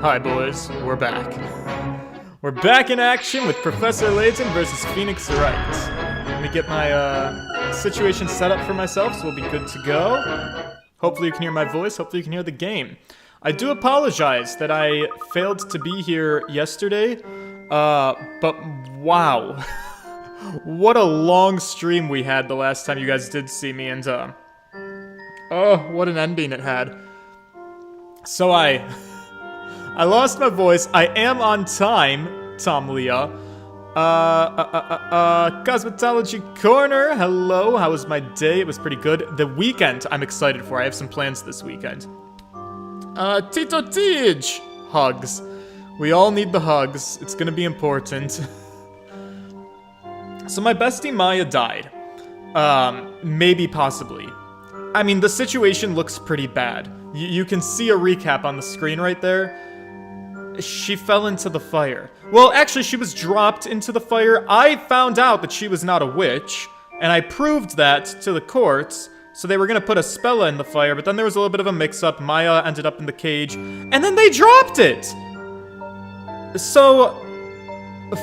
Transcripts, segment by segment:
Hi boys, we're back. We're back in action with Professor Layton versus Phoenix Wright. Let me get my situation set up for myself so we'll be good to go. Hopefully you can hear my voice, hopefully you can hear the game. I do apologize that I failed to be here yesterday, but wow. What a long stream we had the last time you guys did see me, and oh, what an ending it had. So I lost my voice. I am on time, Tom Leah. Cosmetology Corner, hello. How was my day? It was pretty good. The weekend I'm excited for. I have some plans this weekend. Tito Tej, hugs. We all need the hugs. It's gonna be important. So my bestie Maya died. Maybe, possibly. I mean, the situation looks pretty bad. You can see a recap on the screen right there. She fell into the fire. Well, actually, she was dropped into the fire. I found out that she was not a witch, and I proved that to the courts. So they were gonna put a Spella in the fire, but then there was a little bit of a mix-up. Maya ended up in the cage, and then they dropped it! So,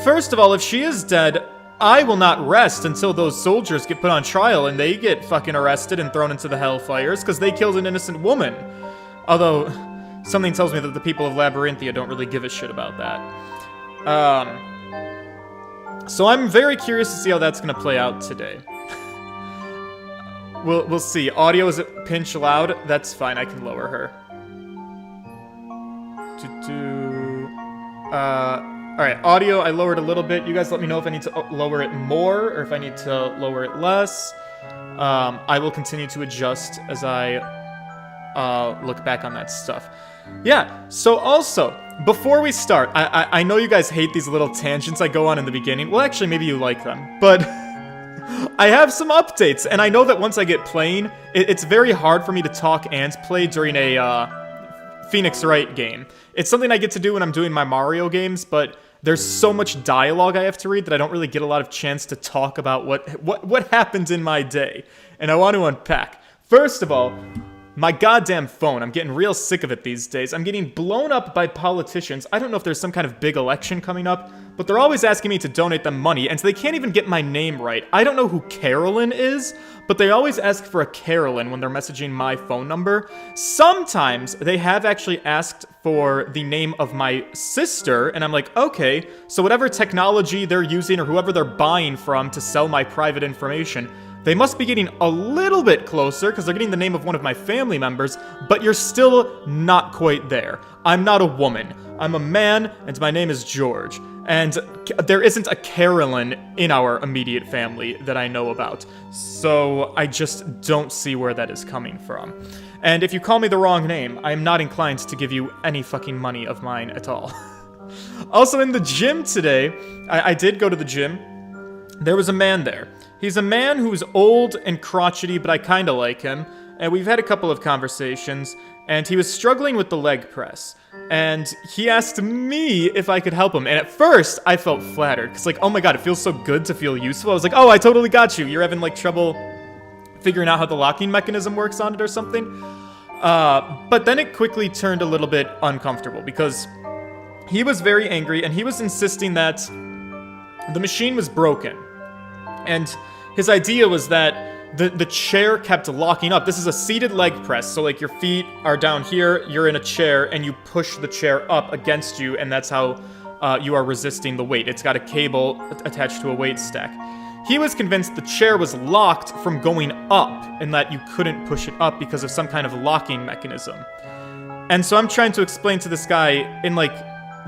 first of all, if she is dead, I will not rest until those soldiers get put on trial and they get fucking arrested and thrown into the hellfires because they killed an innocent woman. Although, something tells me that the people of Labyrinthia don't really give a shit about that. So I'm very curious to see how that's gonna play out today. We'll see. Audio is at pinch loud. That's fine, I can lower her. Alright, audio, I lowered a little bit. You guys let me know if I need to lower it more or if I need to lower it less. I will continue to adjust as I look back on that stuff. Yeah, so also, before we start, I know you guys hate these little tangents I go on in the beginning. Well, actually, maybe you like them, but I have some updates, and I know that once I get playing, it's very hard for me to talk and play during a Phoenix Wright game. It's something I get to do when I'm doing my Mario games, but there's so much dialogue I have to read that I don't really get a lot of chance to talk about what happened in my day. And I want to unpack. First of all, my goddamn phone. I'm getting real sick of it these days. I'm getting blown up by politicians. I don't know if there's some kind of big election coming up, but they're always asking me to donate them money, and so they can't even get my name right. I don't know who Carolyn is, but they always ask for a Carolyn when they're messaging my phone number. Sometimes they have actually asked for the name of my sister, and I'm like, okay, so whatever technology they're using or whoever they're buying from to sell my private information, they must be getting a little bit closer because they're getting the name of one of my family members, but you're still not quite there. I'm not a woman. I'm a man, and my name is George. And there isn't a Carolyn in our immediate family that I know about. So I just don't see where that is coming from. And if you call me the wrong name, I am not inclined to give you any fucking money of mine at all. Also in the gym today, I did go to the gym. There was a man there. He's a man who's old and crotchety, but I kinda like him. And we've had a couple of conversations, and he was struggling with the leg press. And he asked me if I could help him. And at first, I felt flattered. Because, like, oh my god, it feels so good to feel useful. I was like, oh, I totally got you. You're having, like, trouble figuring out how the locking mechanism works on it or something. But then it quickly turned a little bit uncomfortable. Because he was very angry, and he was insisting that the machine was broken. And his idea was that the chair kept locking up. This is a seated leg press, so like your feet are down here, you're in a chair, and you push the chair up against you, and that's how you are resisting the weight. It's got a cable attached to a weight stack. He was convinced the chair was locked from going up, and that you couldn't push it up because of some kind of locking mechanism. And so I'm trying to explain to this guy in like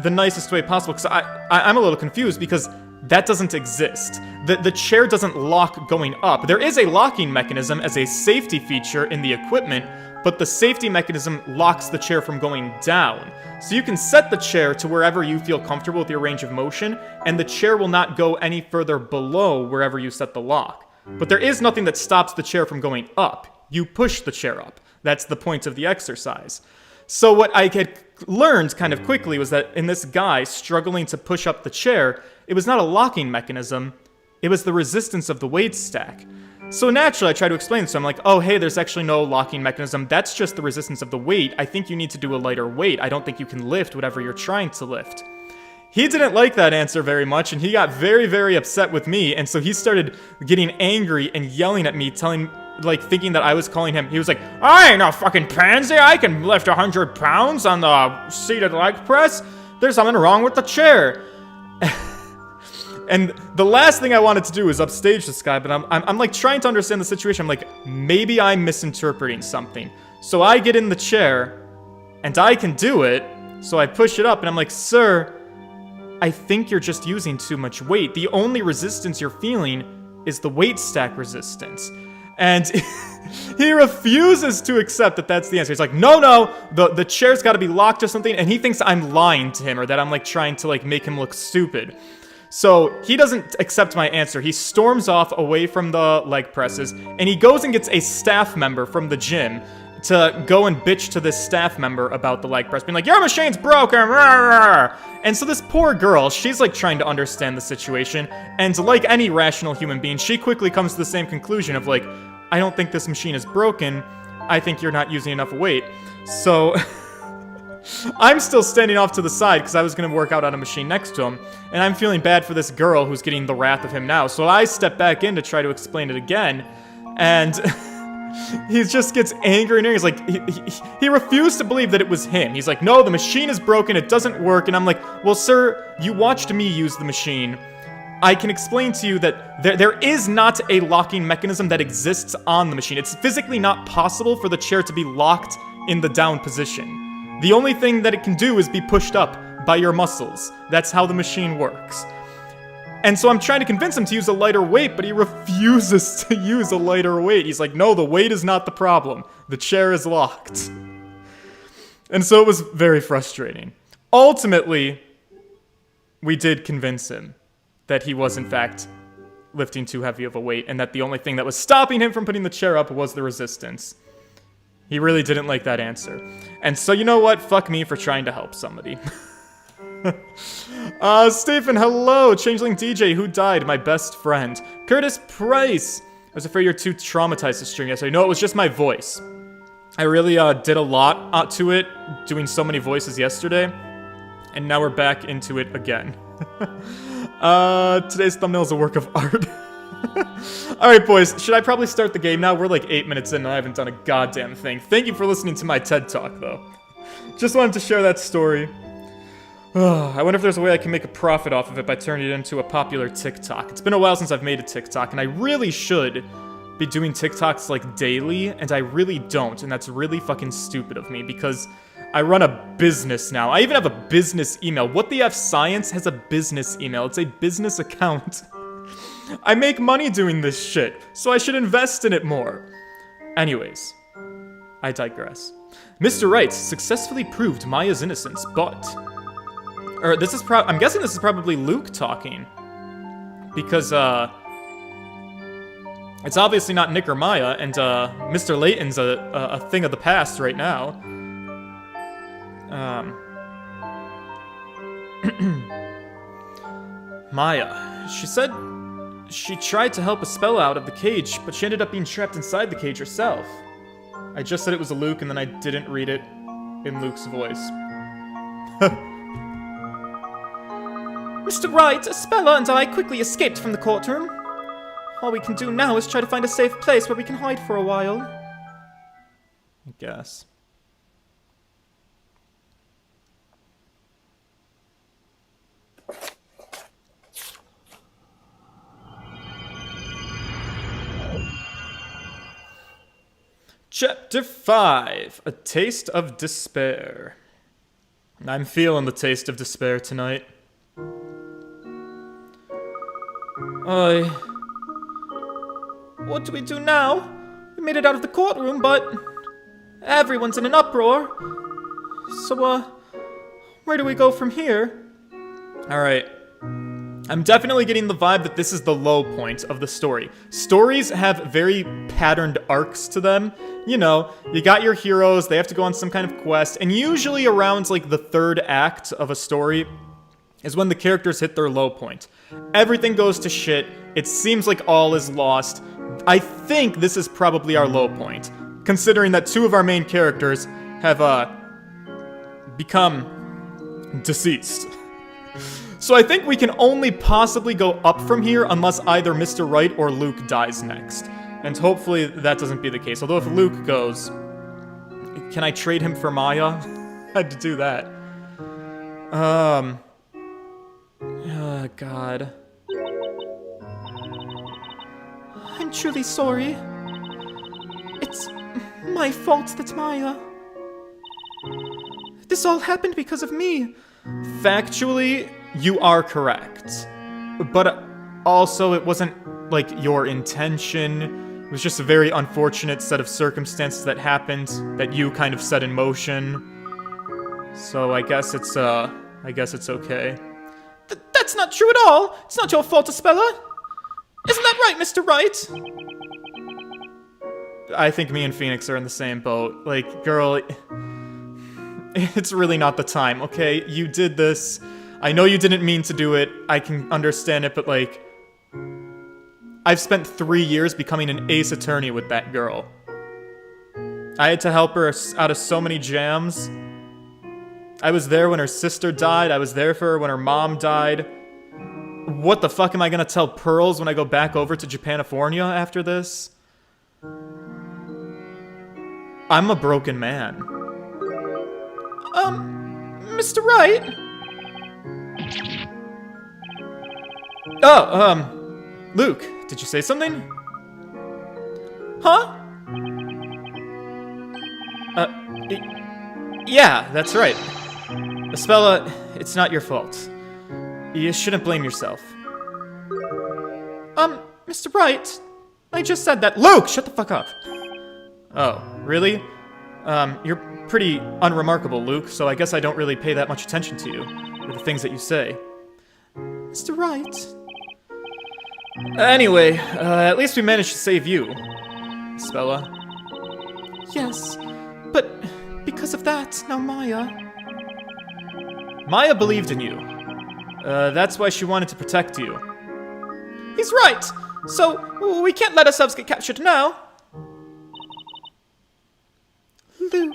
the nicest way possible, because I'm a little confused because that doesn't exist. The chair doesn't lock going up. There is a locking mechanism as a safety feature in the equipment, but the safety mechanism locks the chair from going down. So you can set the chair to wherever you feel comfortable with your range of motion, and the chair will not go any further below wherever you set the lock. But there is nothing that stops the chair from going up. You push the chair up. That's the point of the exercise. So what I had learned kind of quickly was that in this guy struggling to push up the chair, it was not a locking mechanism, it was the resistance of the weight stack. So naturally, I try to explain this to him, like, oh, hey, there's actually no locking mechanism. That's just the resistance of the weight. I think you need to do a lighter weight. I don't think you can lift whatever you're trying to lift. He didn't like that answer very much, and he got very, very upset with me, and so he started getting angry and yelling at me, thinking that I was calling him. He was like, I ain't no fucking pansy. I can lift 100 pounds on the seated leg press. There's something wrong with the chair. And the last thing I wanted to do is upstage this guy, but I'm like trying to understand the situation. I'm like, maybe I'm misinterpreting something. So I get in the chair, and I can do it. So I push it up, and I'm like, sir, I think you're just using too much weight. The only resistance you're feeling is the weight stack resistance. And he refuses to accept that that's the answer. He's like, no, the chair's got to be locked or something. And he thinks I'm lying to him or that I'm like trying to like make him look stupid. So he doesn't accept my answer. He storms off away from the leg presses, and he goes and gets a staff member from the gym to go and bitch to this staff member about the leg press, being like, your machine's broken! And so this poor girl, she's like trying to understand the situation, and like any rational human being, she quickly comes to the same conclusion of like, I don't think this machine is broken, I think you're not using enough weight. So I'm still standing off to the side because I was going to work out on a machine next to him, and I'm feeling bad for this girl who's getting the wrath of him now. So I step back in to try to explain it again, and he just gets angry and angry. He's like, he refused to believe that it was him. He's like, no, the machine is broken, it doesn't work. And I'm like, well, sir, you watched me use the machine. I can explain to you that there is not a locking mechanism that exists on the machine. It's physically not possible for the chair to be locked in the down position. The only thing that it can do is be pushed up by your muscles. That's how the machine works. And so I'm trying to convince him to use a lighter weight, but he refuses to use a lighter weight. He's like, no, the weight is not the problem. The chair is locked. And so it was very frustrating. Ultimately, we did convince him that he was, in fact, lifting too heavy of a weight, and that the only thing that was stopping him from putting the chair up was the resistance. He really didn't like that answer. And so, you know what? Fuck me for trying to help somebody. Stephen, hello! Changeling DJ, who died? My best friend. Curtis Price! I was afraid you're too traumatized to stream yesterday. No, it was just my voice. I really did a lot to it, doing so many voices yesterday. And now we're back into it again. Today's thumbnail is a work of art. Alright, boys, should I probably start the game now? We're like 8 minutes in and I haven't done a goddamn thing. Thank you for listening to my TED Talk, though. Just wanted to share that story. I wonder if there's a way I can make a profit off of it by turning it into a popular TikTok. It's been a while since I've made a TikTok, and I really should be doing TikToks, like, daily, and I really don't, and that's really fucking stupid of me, because I run a business now. I even have a business email. What the F Science has a business email. It's a business account. I make money doing this shit, so I should invest in it more. Anyways, I digress. Mr. Wright successfully proved Maya's innocence, but... I'm guessing this is probably Luke talking. Because, it's obviously not Nick or Maya, and, Mr. Layton's a thing of the past right now. Maya. She said she tried to help Espella out of the cage, but she ended up being trapped inside the cage herself. I just said it was a Luke, and then I didn't read it in Luke's voice. Mr. Wright, Espella and I quickly escaped from the courtroom. All we can do now is try to find a safe place where we can hide for a while. I guess. Chapter 5, A Taste of Despair. I'm feeling the taste of despair tonight. What do we do now? We made it out of the courtroom, but everyone's in an uproar. So, where do we go from here? Alright. I'm definitely getting the vibe that this is the low point of the story. Stories have very patterned arcs to them. You know, you got your heroes, they have to go on some kind of quest, and usually around, like, the third act of a story is when the characters hit their low point. Everything goes to shit, it seems like all is lost, I think this is probably our low point, considering that 2 of our main characters have, become deceased. So I think we can only possibly go up from here unless either Mr. Wright or Luke dies next. And hopefully that doesn't be the case. Although if Luke goes... Can I trade him for Maya? I had to do that. Oh, God. I'm truly sorry. It's my fault that Maya... This all happened because of me. Factually, you are correct. But also, it wasn't, like, your intention. It was just a very unfortunate set of circumstances that happened that you kind of set in motion. So I guess it's okay. That's not true at all! It's not your fault, Espella! Isn't that right, Mr. Wright? I think me and Phoenix are in the same boat. Like, girl... It's really not the time, okay? You did this. I know you didn't mean to do it. I can understand it, but like... I've spent 3 years becoming an ace attorney with that girl. I had to help her out of so many jams. I was there when her sister died. I was there for her when her mom died. What the fuck am I gonna tell Pearls when I go back over to Japanifornia after this? I'm a broken man. Mr. Wright? Oh, Luke, did you say something? Huh? Yeah, that's right. Espella, it's not your fault. You shouldn't blame yourself. Mr. Wright, I just said that- Luke, shut the fuck up! Oh, really? You're pretty unremarkable, Luke, so I guess I don't really pay that much attention to you, or the things that you say. Mr. Wright? Anyway, at least we managed to save you, Spella. Yes, but because of that, now Maya... Maya believed in you. That's why she wanted to protect you. He's right! So, we can't let ourselves get captured now. Luke.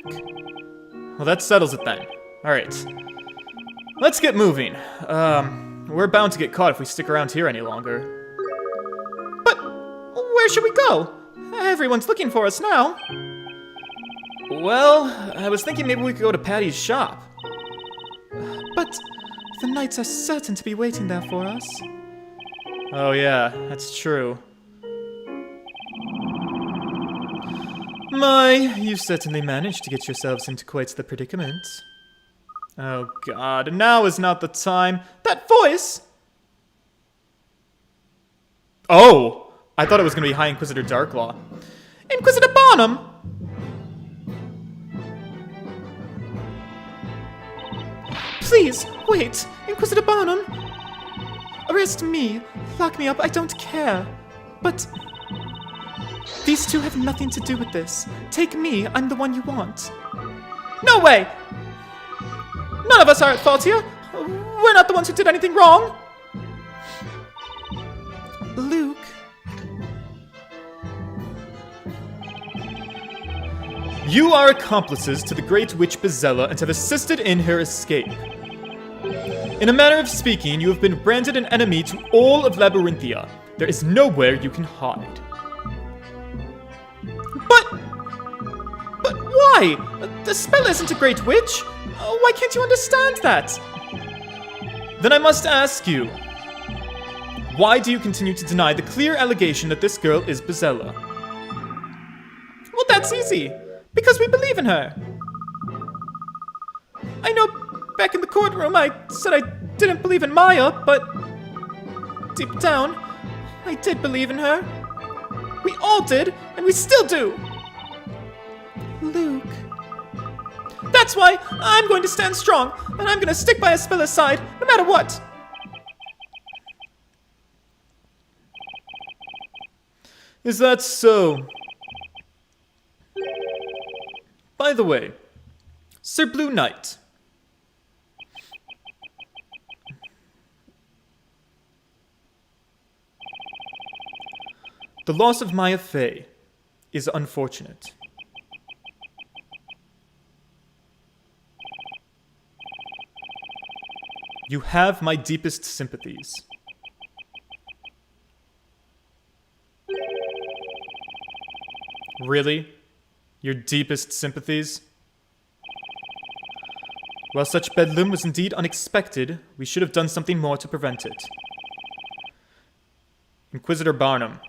Well, that settles it then. Alright. Let's get moving. We're bound to get caught if we stick around here any longer. But, where should we go? Everyone's looking for us now. Well, I was thinking maybe we could go to Patty's shop. But, the knights are certain to be waiting there for us. Oh yeah, that's true. My, you certainly managed to get yourselves into quite the predicament. Oh god, now is not the time. That voice! Oh! I thought it was going to be High Inquisitor Darklaw. Inquisitor Barnum! Please, wait! Inquisitor Barnum! Arrest me, lock me up, I don't care. But... these two have nothing to do with this. Take me, I'm the one you want. No way! None of us are at fault here. We're not the ones who did anything wrong. Luke. You are accomplices to the Great Witch Bezella and have assisted in her escape. In a manner of speaking, you have been branded an enemy to all of Labyrinthia. There is nowhere you can hide. But why? The spell isn't a great witch. Why can't you understand that? Then I must ask you, why do you continue to deny the clear allegation that this girl is Bezella? Well, that's easy. Because we believe in her. I know back in the courtroom I said I didn't believe in Maya, but deep down, I did believe in her. We all did, and we still do. Luke. That's why I'm going to stand strong, and I'm going to stick by Espella's side, no matter what. Is that so? By the way, Sir Blue Knight. The loss of Maya Fey is unfortunate. You have my deepest sympathies. Really? Your deepest sympathies? While such bedlam was indeed unexpected, we should have done something more to prevent it. Inquisitor Barnum.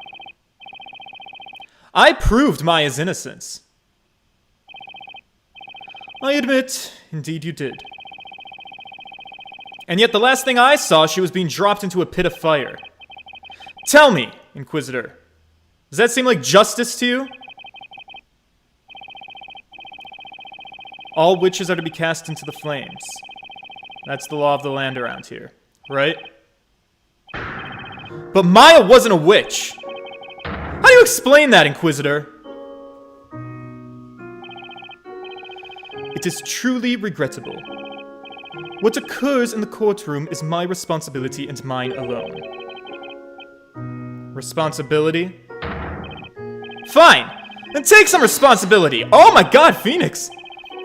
I proved Maya's innocence. I admit, indeed you did. And yet the last thing I saw, she was being dropped into a pit of fire. Tell me, Inquisitor, does that seem like justice to you? All witches are to be cast into the flames. That's the law of the land around here, right? But Maya wasn't a witch. How do you explain that, Inquisitor? It is truly regrettable. What occurs in the courtroom is my responsibility and mine alone. Responsibility? Fine! Then take some responsibility! Oh my god, Phoenix!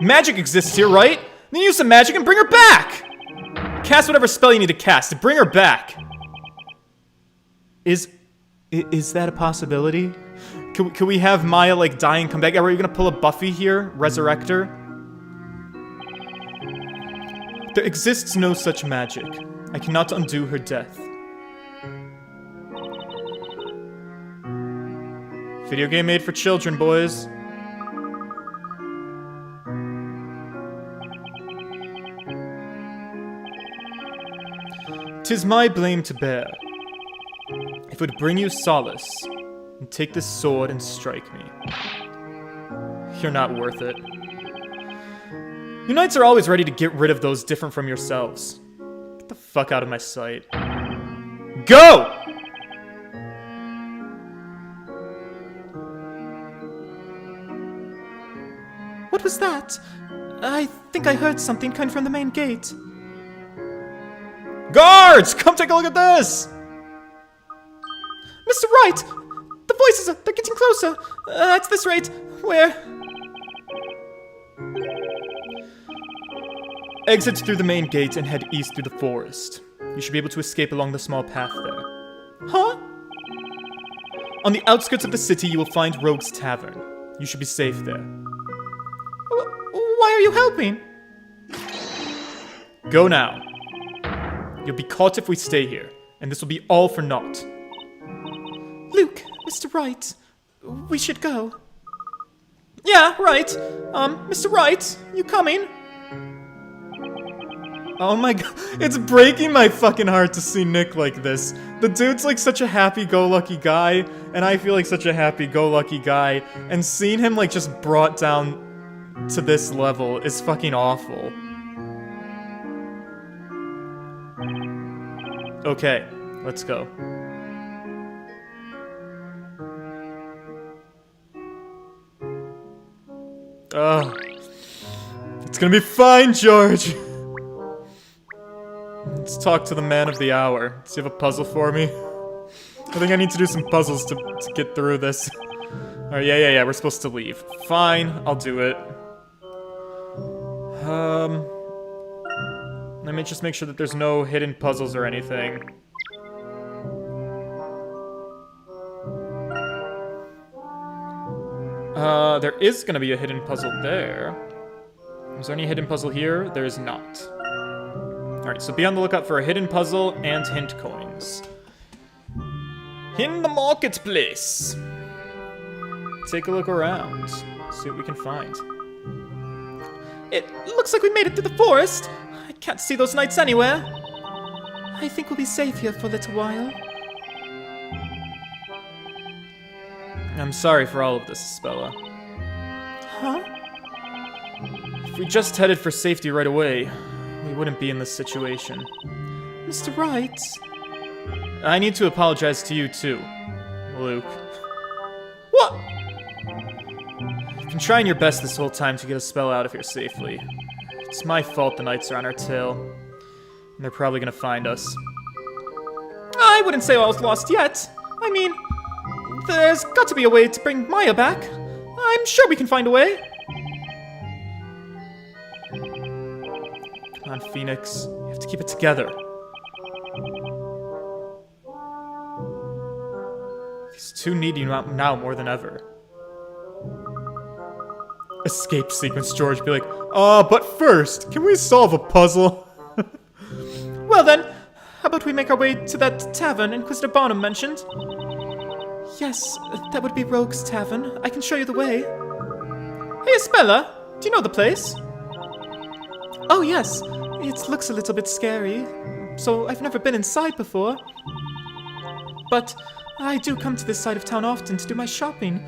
Magic exists here, right? Then use some magic and bring her back! Cast whatever spell you need to cast to bring her back. Is that a possibility? Can we have Maya, like, die and come back? Are you gonna pull a Buffy here? Resurrect her? There exists no such magic. I cannot undo her death. Video game made for children, boys. "'Tis my blame to bear. If it would bring you solace, then take this sword and strike me. You're not worth it. You knights are always ready to get rid of those different from yourselves. Get the fuck out of my sight. Go!" What was that? I think I heard something coming from the main gate. Guards! Come take a look at this! Mr. Wright! The voices, they're getting closer. At this rate, where? Exit through the main gate and head east through the forest. You should be able to escape along the small path there. Huh? On the outskirts of the city, you will find Rogue's Tavern. You should be safe there. Why are you helping? Go now. You'll be caught if we stay here, and this will be all for naught. Luke, Mr. Wright, we should go. Yeah, right. Mr. Wright, you coming? Oh my god, it's breaking my fucking heart to see Nick like this. The dude's like such a happy-go-lucky guy, and I feel like such a happy-go-lucky guy, and seeing him like just brought down to this level is fucking awful. Okay, let's go. It's gonna be fine, George. Let's talk to the man of the hour. Does he have a puzzle for me? I think I need to do some puzzles to get through this. Alright, yeah, we're supposed to leave. Fine, I'll do it. Let me just make sure that there's no hidden puzzles or anything. There is gonna be a hidden puzzle there. Is there any hidden puzzle here? There is not. Alright, so be on the lookout for a hidden puzzle and hint coins. In the marketplace! Take a look around. See what we can find. It looks like we made it through the forest. I can't see those knights anywhere. I think we'll be safe here for a little while. I'm sorry for all of this, Bella. Huh? If we just headed for safety right away, we wouldn't be in this situation. Mr. Wright? I need to apologize to you too, Luke. What? You've been trying your best this whole time to get a spell out of here safely. It's my fault the knights are on our tail. And they're probably gonna find us. I wouldn't say I was lost yet. I mean, There's got to be a way to bring Maya back. I'm sure we can find a way. Come on, Phoenix. You have to keep it together. These two need you now more than ever. Escape sequence, George. Be like, but first, can we solve a puzzle? Well then, how about we make our way to that tavern Inquisitor Barnum mentioned? Yes, that would be Rogue's Tavern. I can show you the way. Hey, Espella, do you know the place? Oh yes, it looks a little bit scary, so I've never been inside before. But I do come to this side of town often to do my shopping,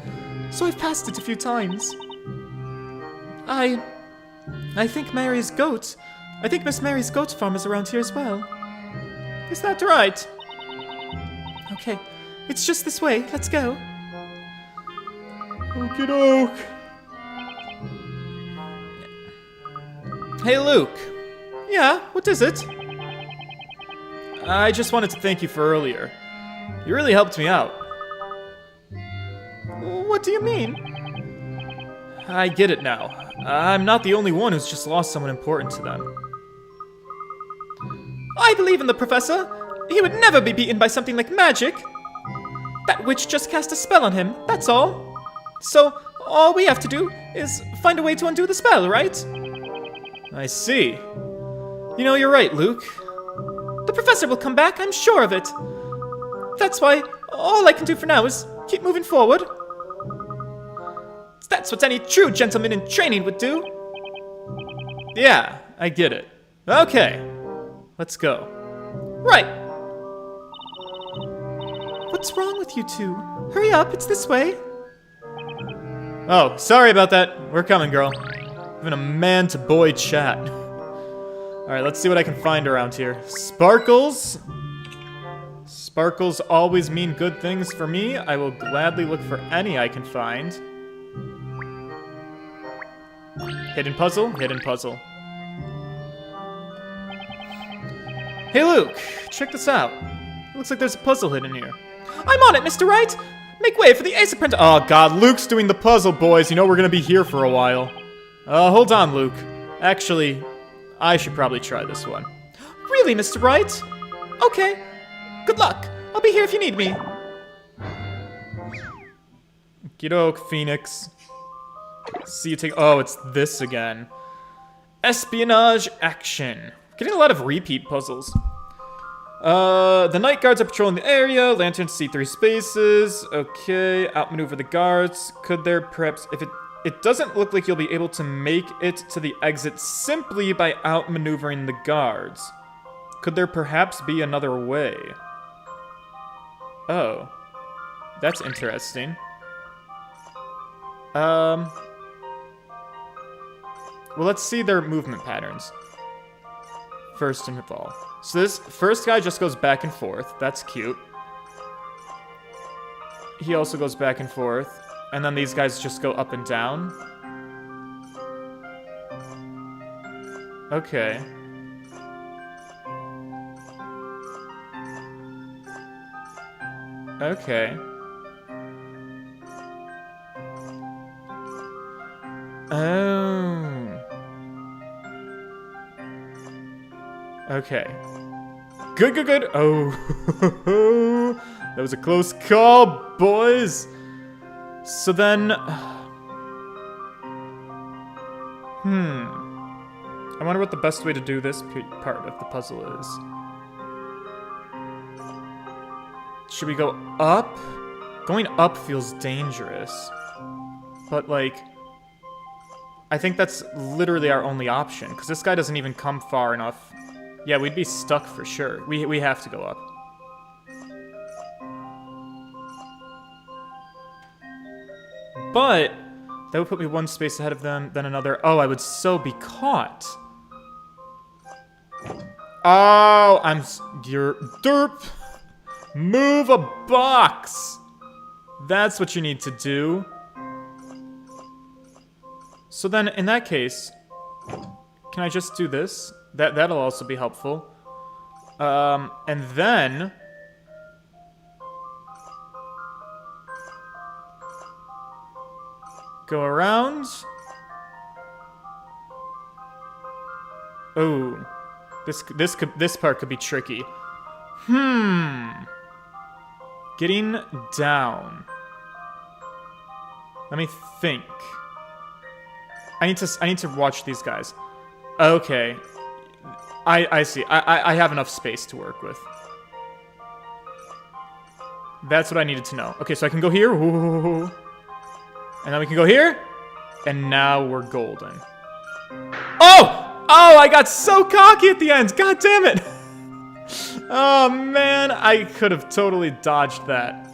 so I've passed it a few times. I think Mary's goat. I think Miss Mary's goat farm is around here as well. Is that right? Okay, it's just this way. Let's go. Okie doke. Hey, Luke. Yeah, what is it? I just wanted to thank you for earlier. You really helped me out. What do you mean? I get it now. I'm not the only one who's just lost someone important to them. I believe in the professor. He would never be beaten by something like magic. That witch just cast a spell on him, that's all. So, all we have to do is find a way to undo the spell, right? I see. You know, you're right, Luke. The professor will come back, I'm sure of it. That's why all I can do for now is keep moving forward. That's what any true gentleman in training would do. Yeah, I get it. Okay, let's go. Right. What's wrong with you two? Hurry up, it's this way. Oh, sorry about that. We're coming, girl. Having a man-to-boy chat. Alright, let's see what I can find around here. Sparkles. Sparkles always mean good things for me. I will gladly look for any I can find. Hidden puzzle, hidden puzzle. Hey Luke, check this out. Looks like there's a puzzle hidden here. I'm on it, Mr. Wright! Make way for the Ace Apprentice. Oh god, Luke's doing the puzzle, boys. You know we're gonna be here for a while. Hold on, Luke. Actually, I should probably try this one. Really, Mr. Wright? Okay. Good luck. I'll be here if you need me. Okey-doke, Phoenix. See you take. Oh, it's this again. Espionage action. Getting a lot of repeat puzzles. The night guards are patrolling the area. Lanterns see 3 spaces. Okay, outmaneuver the guards. Could there perhaps, if it doesn't look like you'll be able to make it to the exit simply by outmaneuvering the guards. Could there perhaps be another way? Oh, that's interesting. Well, let's see their movement patterns. First of all. So this first guy just goes back and forth. That's cute. He also goes back and forth. And then these guys just go up and down. Okay. Okay. Oh. Okay. Good, good, good. Oh. That was a close call, boys. So then... I wonder what the best way to do this part of the puzzle is. Should we go up? Going up feels dangerous. But, like... I think that's literally our only option, because this guy doesn't even come far enough. Yeah, we'd be stuck for sure. We have to go up. But that would put me one space ahead of them, then another. Oh, I would so be caught. Oh, you're derp. Move a box. That's what you need to do. So then, in that case, can I just do this? That'll also be helpful. And then... Go around. Oh, this part could be tricky. Getting down. Let me think. I need to watch these guys. Okay. I see. I have enough space to work with. That's what I needed to know. Okay, so I can go here. Ooh. And then we can go here. And now we're golden. Oh! Oh, I got so cocky at the end. God damn it. Oh, man. I could have totally dodged that.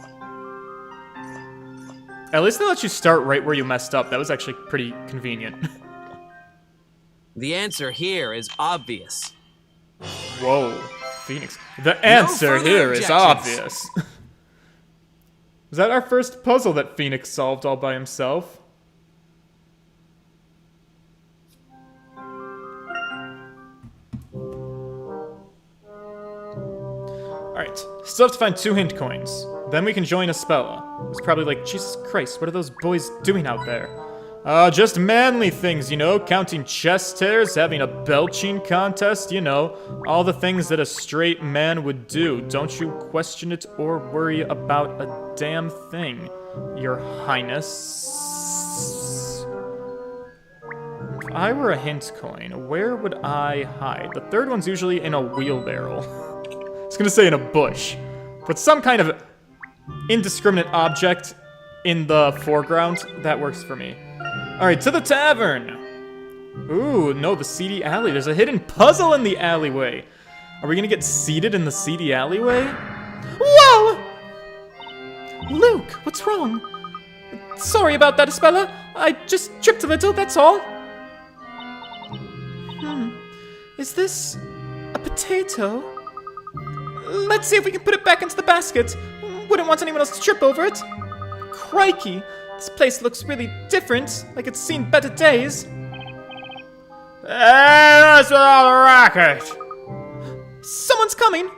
At least they let you start right where you messed up. That was actually pretty convenient. The answer here is obvious. Whoa, Phoenix. The answer here is obvious. Was that our first puzzle that Phoenix solved all by himself? Alright, still have to find 2 hint coins. Then we can join Espella. It's probably like, Jesus Christ, what are those boys doing out there? Just manly things, you know, counting chest hairs, having a belching contest, you know, all the things that a straight man would do. Don't you question it or worry about a damn thing, Your Highness. If I were a hint coin, where would I hide? The third one's usually in a wheelbarrow. I was gonna say in a bush, but some kind of indiscriminate object in the foreground, that works for me. Alright, to the tavern! Ooh, no, the seedy alley. There's a hidden puzzle in the alleyway. Are we gonna get seated in the seedy alleyway? Whoa! Luke, what's wrong? Sorry about that, Espella. I just tripped a little, that's all. Is this a potato? Let's see if we can put it back into the basket. Wouldn't want anyone else to trip over it. Crikey, this place looks really different, like it's seen better days. Hey, what's with all the racket? Someone's coming.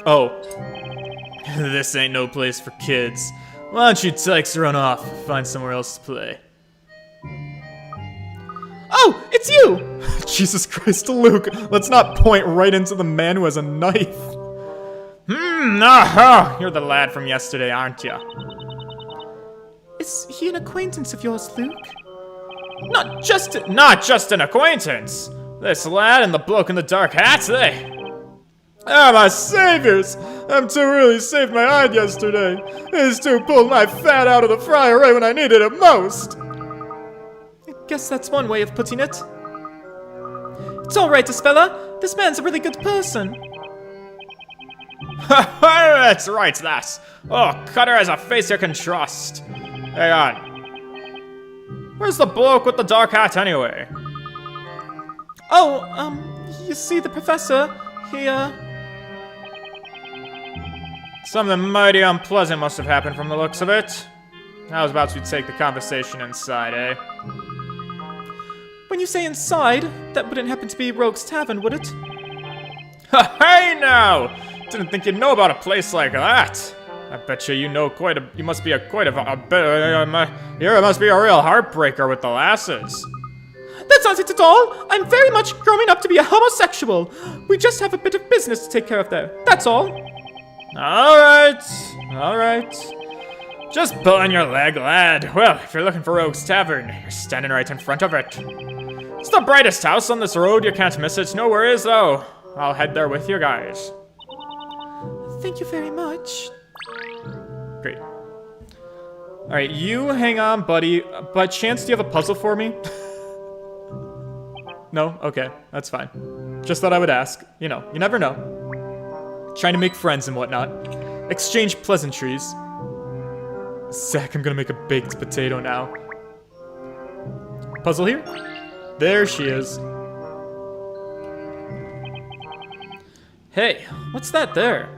Oh. This ain't no place for kids. Why don't you tykes run off and find somewhere else to play? Oh, it's you! Jesus Christ, Luke, let's not point right into the man who has a knife. You're the lad from yesterday, aren't ya? Is he an acquaintance of yours, Luke? Not just an acquaintance! This lad and the bloke in the dark hat, my saviors! Them two really saved my hide yesterday. These two pulled my fat out of the fryer right when I needed it most. I guess that's one way of putting it. It's alright, Espella. This man's a really good person. That's right, that. Oh, Cutter has a face you can trust. Hang on. Where's the bloke with the dark hat anyway? Oh, you see, the professor, he, Something mighty unpleasant must have happened from the looks of it. I was about to take the conversation inside, eh? When you say inside, that wouldn't happen to be Rogue's Tavern, would it? Hey now! Didn't think you'd know about a place like that. I bet you know you must be a real heartbreaker with the lasses. That's not it at all! I'm very much growing up to be a homosexual! We just have a bit of business to take care of there, that's all. Alright. Just pulling your leg, lad. Well, if you're looking for Rogue's Tavern, you're standing right in front of it. It's the brightest house on this road, you can't miss it. No worries, though. I'll head there with you guys. Thank you very much. Great. Alright, you hang on, buddy. By chance, do you have a puzzle for me? No? Okay, that's fine. Just thought I would ask. You know, you never know. Trying to make friends and whatnot. Exchange pleasantries. Zach, I'm gonna make a baked potato now. Puzzle here? There she is. Hey, what's that there?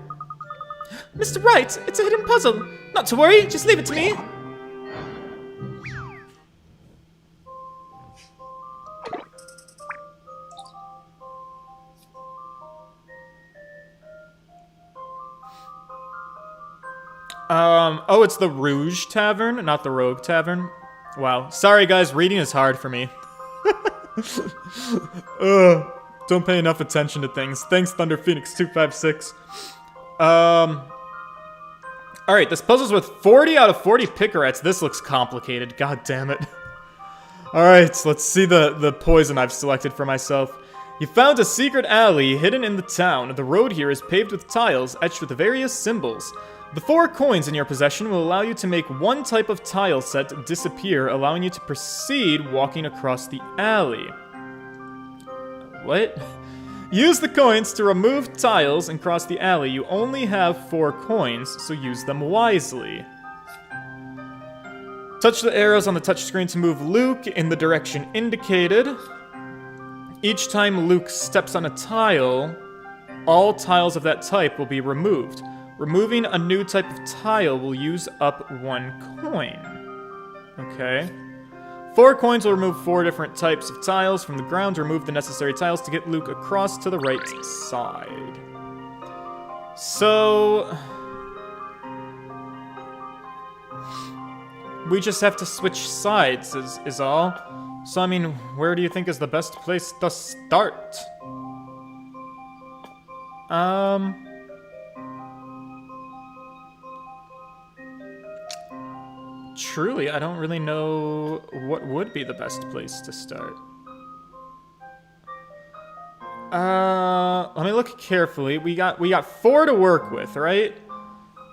Mr. Wright, it's a hidden puzzle. Not to worry, just leave it to me. Oh, it's the Rouge Tavern, not the Rogue Tavern. Wow. Sorry, guys. Reading is hard for me. Don't pay enough attention to things. Thanks, Thunder Phoenix 256. Alright, this puzzle's with 40 out of 40 Picarets. This looks complicated. God damn it. Alright, let's see the poison I've selected for myself. You found a secret alley hidden in the town. The road here is paved with tiles etched with various symbols. The 4 coins in your possession will allow you to make one type of tile set disappear, allowing you to proceed walking across the alley. What? Use the coins to remove tiles and cross the alley. You only have 4 coins, so use them wisely. Touch the arrows on the touchscreen to move Luke in the direction indicated. Each time Luke steps on a tile, all tiles of that type will be removed. Removing a new type of tile will use up 1 coin. Okay. 4 coins will remove 4 different types of tiles from the ground. Remove the necessary tiles to get Luke across to the right side. So... we just have to switch sides, is all. So, I mean, where do you think is the best place to start? Truly, I don't really know what would be the best place to start. Let me look carefully. We got 4 to work with, right?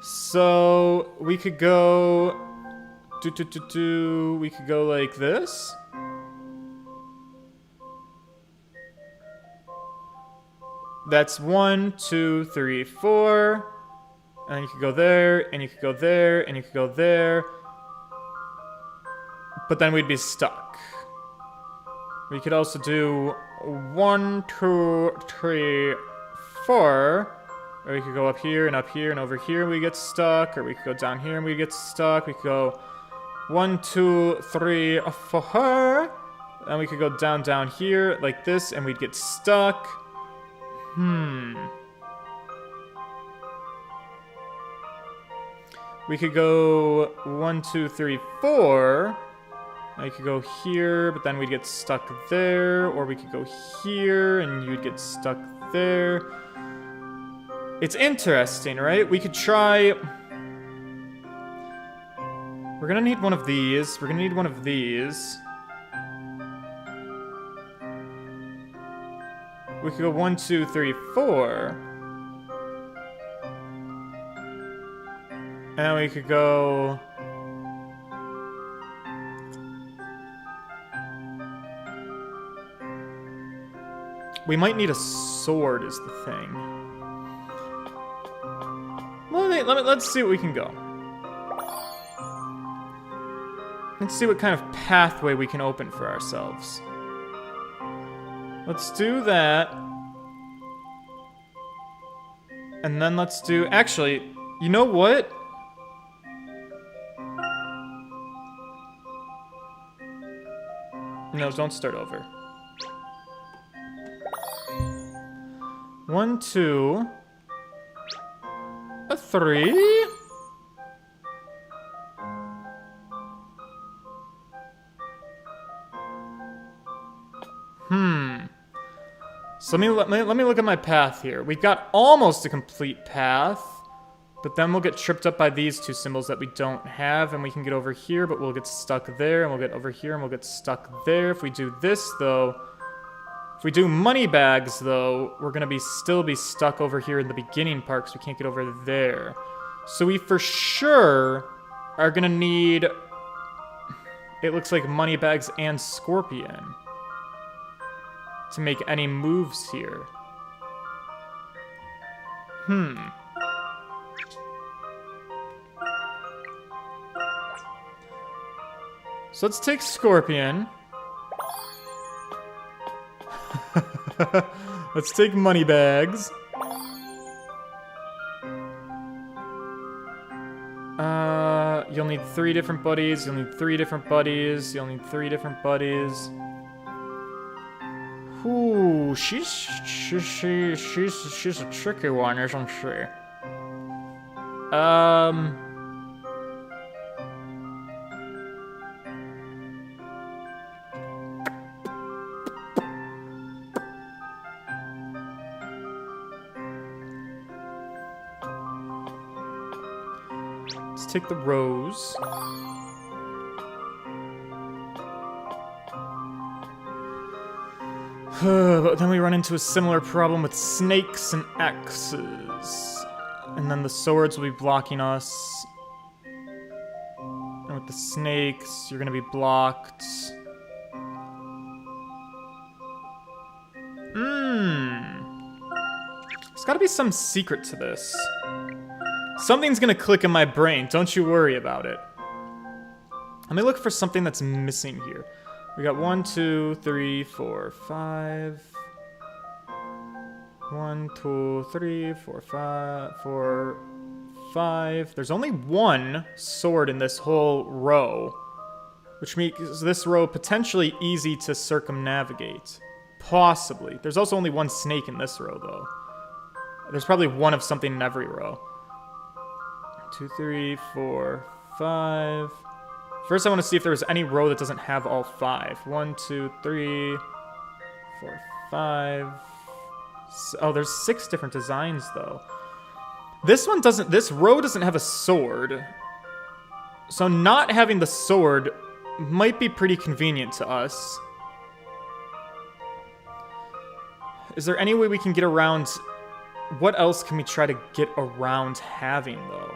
So we could go we could go like this. That's 1, 2, 3, 4. And you could go there, and you could go there, and you could go there. But then we'd be stuck. We could also do 1, 2, 3, 4. Or we could go up here and over here we get stuck. Or we could go down here and we get stuck. We could go 1, 2, 3, 4. And we could go down here like this and we'd get stuck. We could go 1, 2, 3, 4. I could go here, but then we'd get stuck there. Or we could go here, and you'd get stuck there. It's interesting, right? We could try... we're gonna need one of these. We're gonna need one of these. We could go 1, 2, 3, 4. And we could go... we might need a sword is the thing. Let's see what we can go. Let's see what kind of pathway we can open for ourselves. Let's do that. And then let's do... actually, you know what? No, don't start over. 1, 2... a 3... So let me look at my path here. We've got almost a complete path, but then we'll get tripped up by these 2 symbols that we don't have, and we can get over here, but we'll get stuck there, and we'll get over here, and we'll get stuck there. If we do this, though, if we do money bags, though, we're gonna still be stuck over here in the beginning part, because we can't get over there. So we for sure are gonna need, it looks like money bags and Scorpion to make any moves here. So let's take Scorpion. Let's take money bags. You'll need 3 different buddies. You'll need 3 different buddies. You'll need 3 different buddies. Ooh, she's a tricky one, isn't she? Let's take the rose. But then we run into a similar problem with snakes and axes. And then the swords will be blocking us. And with the snakes, you're gonna be blocked. There's gotta be some secret to this. Something's gonna click in my brain, don't you worry about it. Let me look for something that's missing here. We got 1, 2, 3, 4, 5. 1, 2, 3, 4, 5. There's only one sword in this whole row, which makes this row potentially easy to circumnavigate. Possibly. There's also only one snake in this row, though. There's probably one of something in every row. 2, 3, 4, 5. First, I want to see if there's any row that doesn't have all 5. 1, 2, 3, 4, 5. Oh, there's 6 different designs, though. This row doesn't have a sword. So not having the sword might be pretty convenient to us. Is there any way we can get around... What else can we try to get around having, though?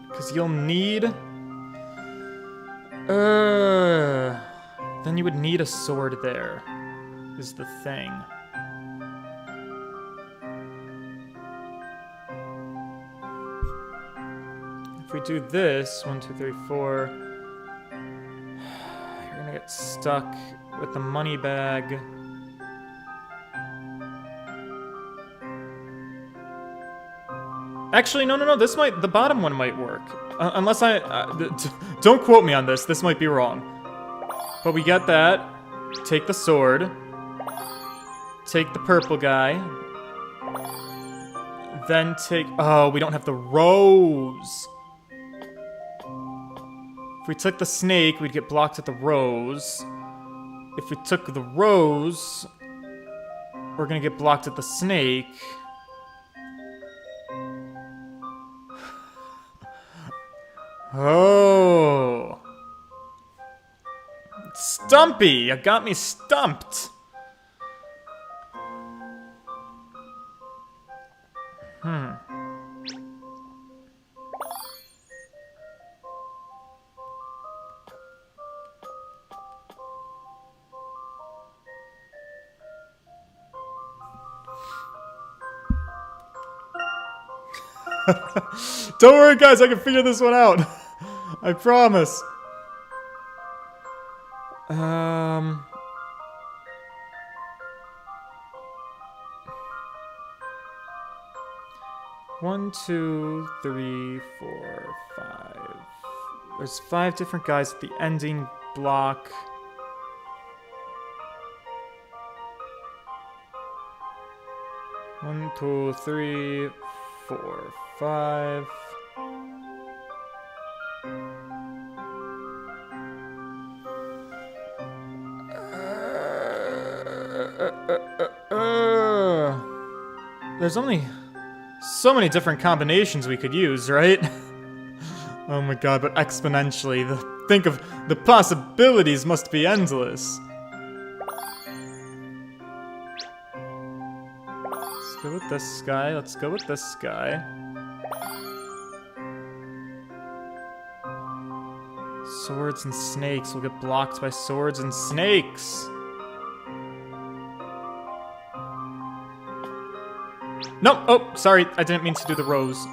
Because you'll need... Then you would need a sword there, is the thing. If we do this, 1, 2, 3, 4... You're gonna get stuck with the money bag. Actually, no, the bottom one might work. Unless don't quote me on this, this might be wrong. But we get that. Take the sword. Take the purple guy. Then take, oh, we don't have the rose. If we took the snake, we'd get blocked at the rose. If we took the rose, we're gonna get blocked at the snake. Oh. Stumpy! You got me stumped! Don't worry, guys, I can figure this one out. I promise. 1, 2, 3, 4, 5. There's 5 different guys at the ending block. One, 2, 3, 4, 5. There's only so many different combinations we could use, right? Oh my god, but exponentially. Think of the possibilities must be endless. Let's go with this guy. Let's go with this guy. Swords and snakes will get blocked by swords and snakes. No! Oh, sorry. I didn't mean to do the rose.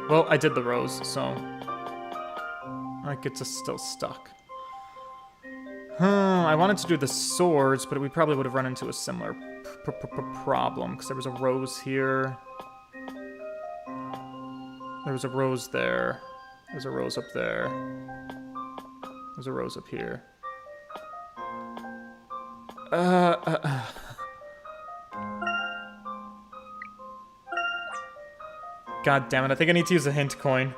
Well, I did the rose, so... that gets us still stuck. I wanted to do the swords, but we probably would have run into a similar problem, because there was a rose here. There was a rose there. There's a rose up there. There's a rose up here. God damn it, I think I need to use a hint coin.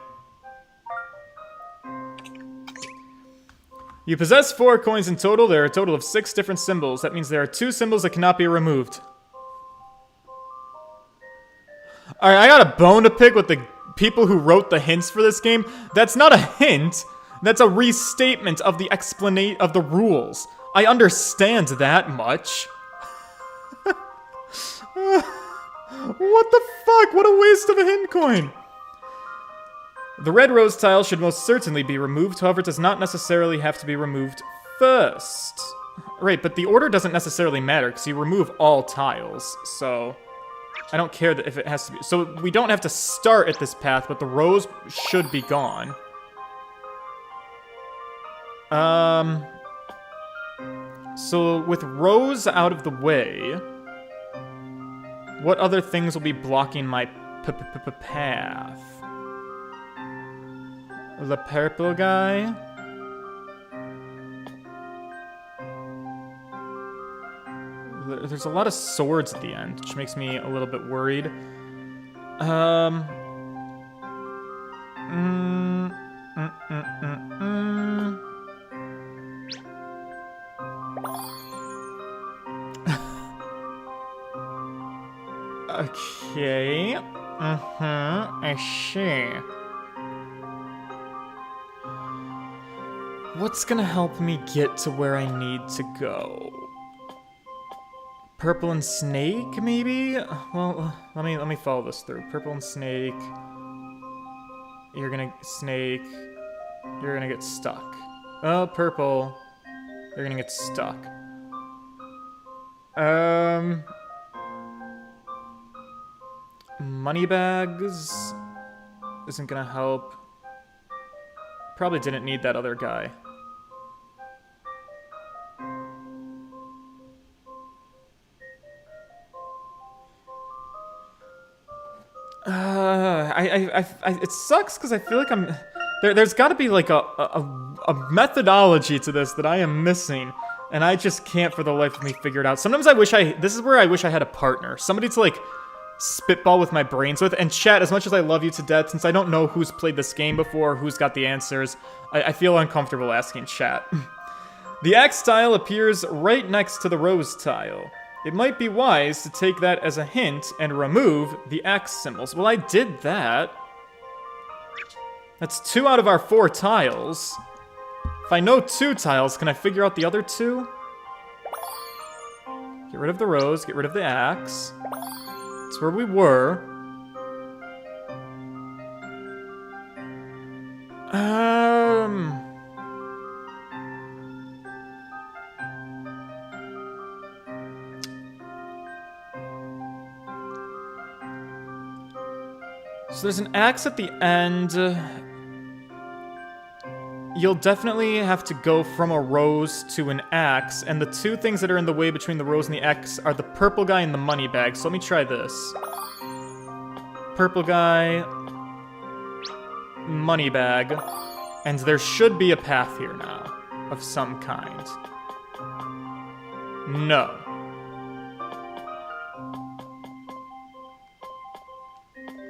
You possess 4 coins in total. There are a total of 6 different symbols. That means there are 2 symbols that cannot be removed. Alright, I got a bone to pick with the people who wrote the hints for this game. That's not a hint. That's a restatement of the explanation of the rules. I understand that much. What the fuck? What a waste of a hint coin. The red rose tile should most certainly be removed, however, it does not necessarily have to be removed first. Right, but the order doesn't necessarily matter, because you remove all tiles, so I don't care that if it has to be. So we don't have to start at this path, but the rose should be gone. So with rose out of the way, what other things will be blocking my path? The purple guy? There's a lot of swords at the end, which makes me a little bit worried. Okay. I see. What's gonna help me get to where I need to go? Purple and snake, maybe? Well, let me follow this through. Purple and snake. You're gonna snake. You're gonna get stuck. Oh, purple. You're gonna get stuck. Moneybags isn't gonna help. Probably didn't need that other guy. It sucks because I feel like there's got to be like a methodology to this that I am missing, and I just can't for the life of me figure it out. Sometimes this is where I wish I had a partner, somebody to like spitball with my brains with. And chat, as much as I love you to death, since I don't know who's played this game before, who's got the answers, I feel uncomfortable asking chat. The X tile appears right next to the rose tile. It might be wise to take that as a hint and remove the X symbols. Well, I did that. That's 2 out of our 4 tiles. If I know 2 tiles, can I figure out the other 2? Get rid of the rose, get rid of the axe. That's where we were. So there's an axe at the end. You'll definitely have to go from a rose to an axe, and the 2 things that are in the way between the rose and the axe are the purple guy and the money bag. So let me try this. Purple guy, money bag, and there should be a path here now of some kind. No.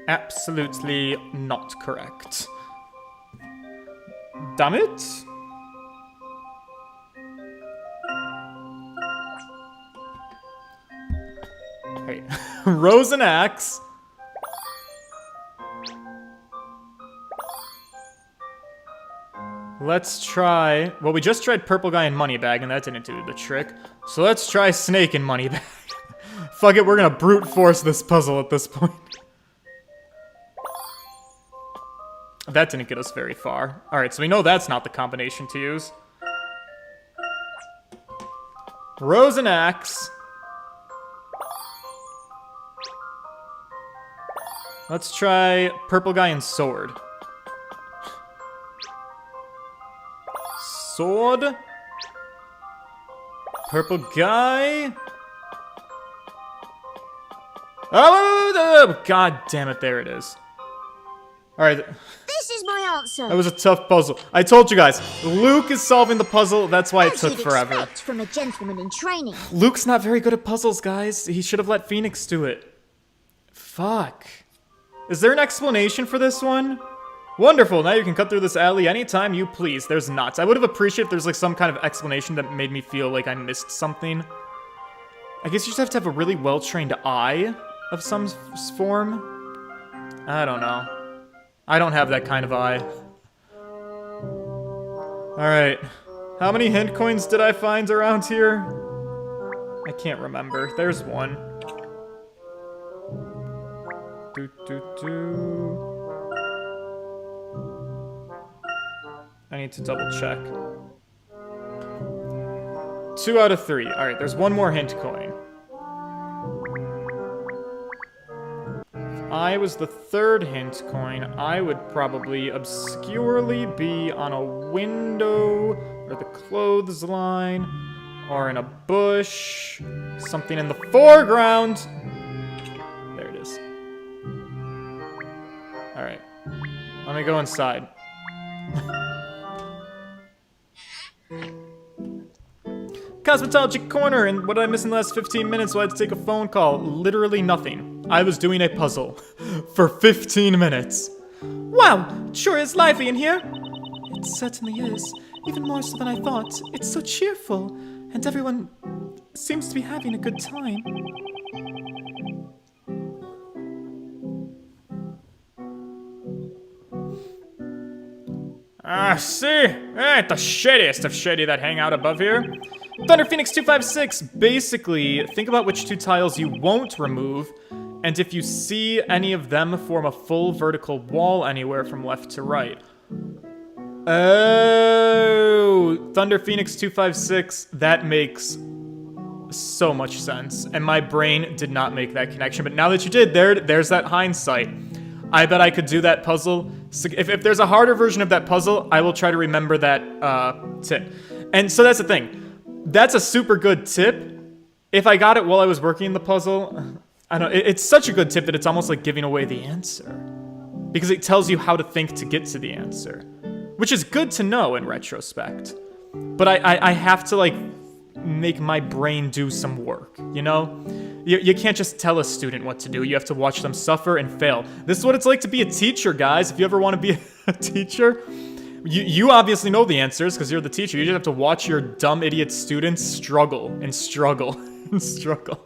Absolutely not correct. Damn it. Hey, rose and axe. Let's try... Well, we just tried purple guy and money bag, and that didn't do the trick. So let's try snake and money bag. Fuck it, we're gonna brute force this puzzle at this point. That didn't get us very far. Alright, so we know that's not the combination to use. Rose and axe. Let's try purple guy and sword. Sword. Purple guy. Oh, god damn it, there it is. Alright. This is my answer. That was a tough puzzle. I told you guys, Luke is solving the puzzle, that's why it took forever. Expect from a gentleman in training. Luke's not very good at puzzles, guys. He should have let Phoenix do it. Fuck. Is there an explanation for this one? Wonderful, now you can cut through this alley anytime you please. There's not. I would have appreciated if there's like some kind of explanation that made me feel like I missed something. I guess you just have to have a really well-trained eye of some form. I don't know. I don't have that kind of eye. Alright. How many hint coins did I find around here? I can't remember. There's one. I need to double check. 2 out of 3. Alright, there's one more hint coin. If I was the 3rd hint coin, I would probably obscurely be on a window or the clothesline or in a bush. Something in the foreground. There it is. Alright. Let me go inside. Cosmetology Corner, and what did I miss in the last 15 minutes while I had to take a phone call? Literally nothing. I was doing a puzzle for 15 minutes. Wow, it sure is lively in here. It certainly is. Even more so than I thought. It's so cheerful, and everyone seems to be having a good time. See? Ain't the shadiest of shady that hang out above here. Thunder Phoenix 256, basically, think about which 2 tiles you won't remove, and if you see any of them form a full vertical wall anywhere from left to right. Oh, Thunder Phoenix 256, that makes so much sense, and my brain did not make that connection, but now that you did, there's that hindsight. I bet I could do that puzzle. So if there's a harder version of that puzzle, I will try to remember that tip. And so that's the thing. That's a super good tip. If I got it while I was working the puzzle, I don't know, it's such a good tip that it's almost like giving away the answer. Because it tells you how to think to get to the answer. Which is good to know in retrospect. But I have to, like, make my brain do some work, you know? You can't just tell a student what to do. You have to watch them suffer and fail. This is what it's like to be a teacher, guys. If you ever want to be a teacher, you obviously know the answers because you're the teacher. You just have to watch your dumb idiot students struggle and struggle and struggle.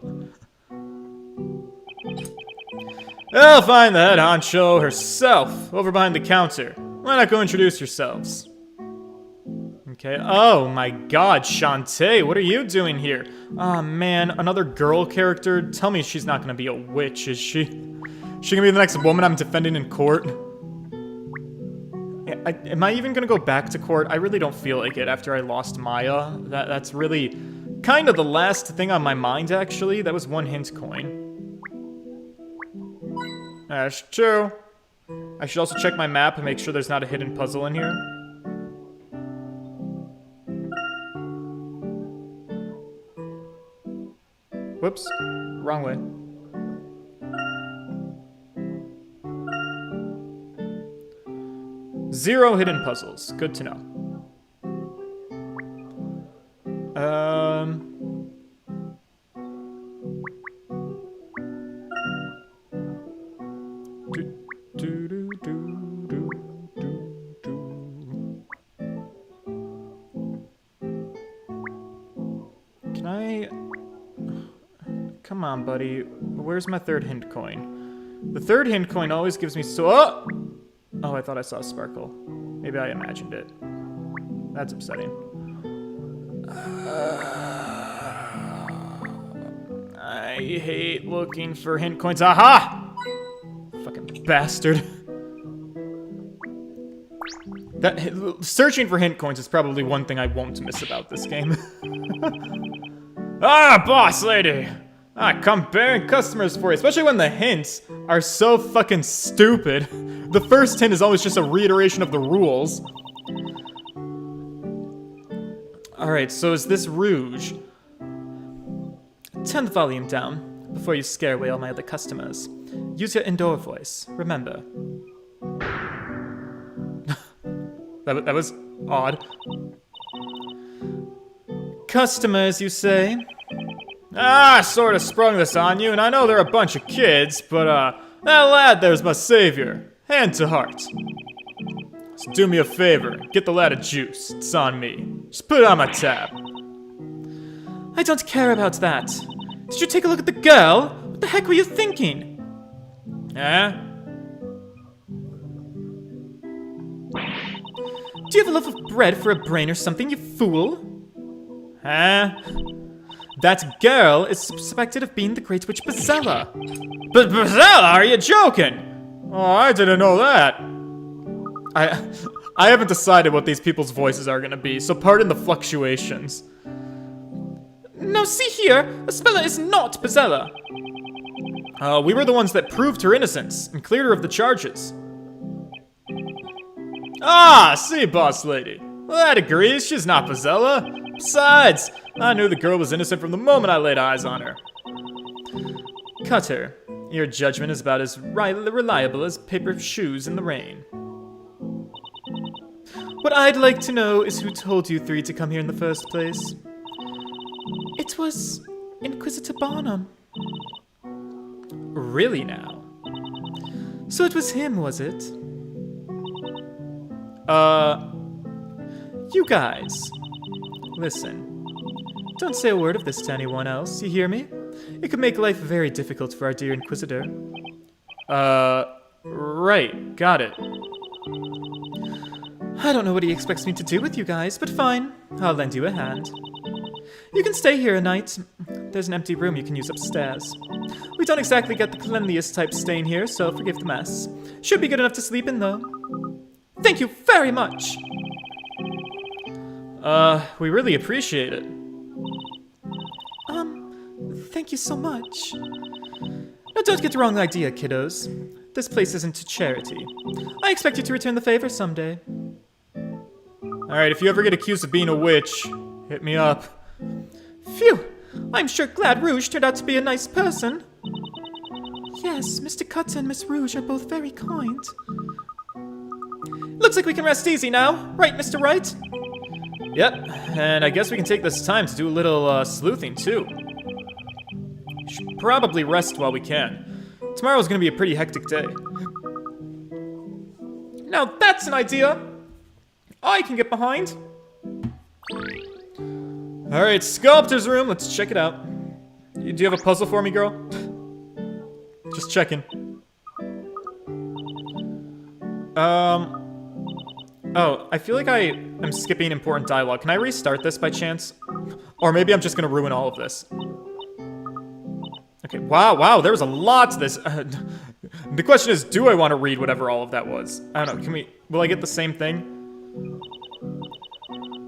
I'll find the head honcho herself over behind the counter. Why not go introduce yourselves? Okay. Oh my god, Shantae, what are you doing here? Oh man, another girl character? Tell me she's not gonna be a witch, is she? She gonna be the next woman I'm defending in court? Am I even gonna go back to court? I really don't feel like it after I lost Maya. That's really kind of the last thing on my mind, actually. That was 1 hint coin. That's true. I should also check my map and make sure there's not a hidden puzzle in here. Whoops, wrong way. Zero hidden puzzles, good to know. Can I... Come on, buddy. Where's my 3rd hint coin? The 3rd hint coin always gives me so... Oh! Oh, I thought I saw a sparkle. Maybe I imagined it. That's upsetting. I hate looking for hint coins. Aha! Fucking bastard. Searching for hint coins is probably one thing I won't miss about this game. Ah, boss lady! I come bearing customers for you, especially when the hints are so fucking stupid. The first hint is always just a reiteration of the rules. Alright, so is this Rouge? Turn the volume down before you scare away all my other customers. Use your indoor voice, remember. that was odd. Customers, you say? I sort of sprung this on you, and I know they're a bunch of kids, but, that lad there's my savior. Hand to heart. So do me a favor, get the lad a juice. It's on me. Just put it on my tab. I don't care about that. Did you take a look at the girl? What the heck were you thinking? Eh? Do you have a loaf of bread for a brain or something, you fool? Huh? That girl is suspected of being the Great Witch Bazella. But Bazella, are you joking? Oh, I didn't know that. I haven't decided what these people's voices are gonna be, so pardon the fluctuations. Now see here, Aspella is not Bazella. We were the ones that proved her innocence and cleared her of the charges. Ah, see, boss lady. Well, that agrees, she's not Bazella. Besides, I knew the girl was innocent from the moment I laid eyes on her. Cutter, your judgment is about as reliable as paper shoes in the rain. What I'd like to know is who told you three to come here in the first place. It was Inquisitor Barnum. Really now? So it was him, was it? You guys. Listen. Don't say a word of this to anyone else, you hear me? It could make life very difficult for our dear Inquisitor. Right, got it. I don't know what he expects me to do with you guys, but fine. I'll lend you a hand. You can stay here a night. There's an empty room you can use upstairs. We don't exactly get the cleanliest type staying here, so forgive the mess. Should be good enough to sleep in, though. Thank you very much! We really appreciate it. Thank you so much. Now don't get the wrong idea, kiddos. This place isn't a charity. I expect you to return the favor someday. Alright, if you ever get accused of being a witch, hit me up. Phew! I'm sure glad Rouge turned out to be a nice person. Yes, Mr. Cutter and Miss Rouge are both very kind. Looks like we can rest easy now, right, Mr. Wright? Yep, and I guess we can take this time to do a little sleuthing too. Should probably rest while we can. Tomorrow's gonna be a pretty hectic day. Now that's an idea I can get behind. Alright, Sculptor's room, let's check it out. Do you have a puzzle for me, girl? Just checking. Oh, I feel like I am skipping important dialogue. Can I restart this by chance? Or maybe I'm just gonna ruin all of this. Okay, wow, there was a lot to this. The question is, do I want to read whatever all of that was? I don't know, will I get the same thing?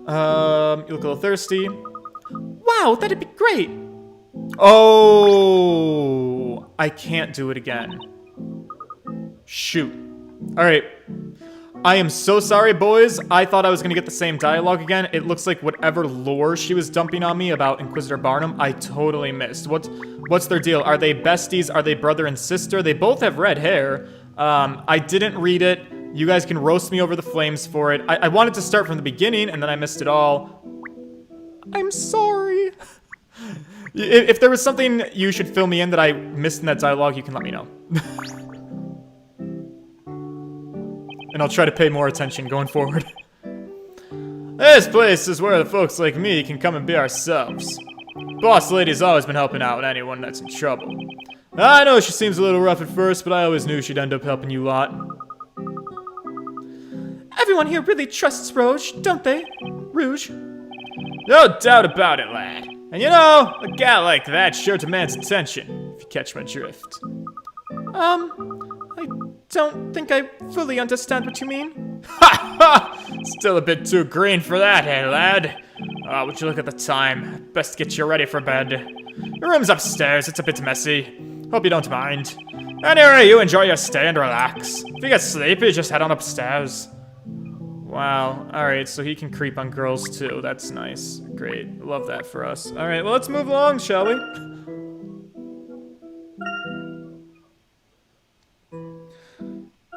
You look a little thirsty. Wow, that'd be great! Oh, I can't do it again. Shoot. Alright. I am so sorry, boys. I thought I was gonna get the same dialogue again. It looks like whatever lore she was dumping on me about Inquisitor Barnum, I totally missed. What's their deal? Are they besties? Are they brother and sister? They both have red hair. I didn't read it. You guys can roast me over the flames for it. I wanted to start from the beginning, and then I missed it all. I'm sorry. If there was something you should fill me in that I missed in that dialogue, you can let me know. And I'll try to pay more attention going forward. This place is where the folks like me can come and be ourselves. Boss lady's always been helping out anyone that's in trouble. I know she seems a little rough at first, but I always knew she'd end up helping you lot. Everyone here really trusts Rouge, don't they? Rouge? No doubt about it, lad. And you know, a gal like that sure demands attention, if you catch my drift. I don't think I fully understand what you mean. Ha ha! Still a bit too green for that, hey lad? Would you look at the time? Best get you ready for bed. Your room's upstairs, it's a bit messy. Hope you don't mind. Anyway, you enjoy your stay and relax. If you get sleepy, just head on upstairs. Wow, alright, so he can creep on girls too. That's nice. Great, love that for us. Alright, well, let's move along, shall we?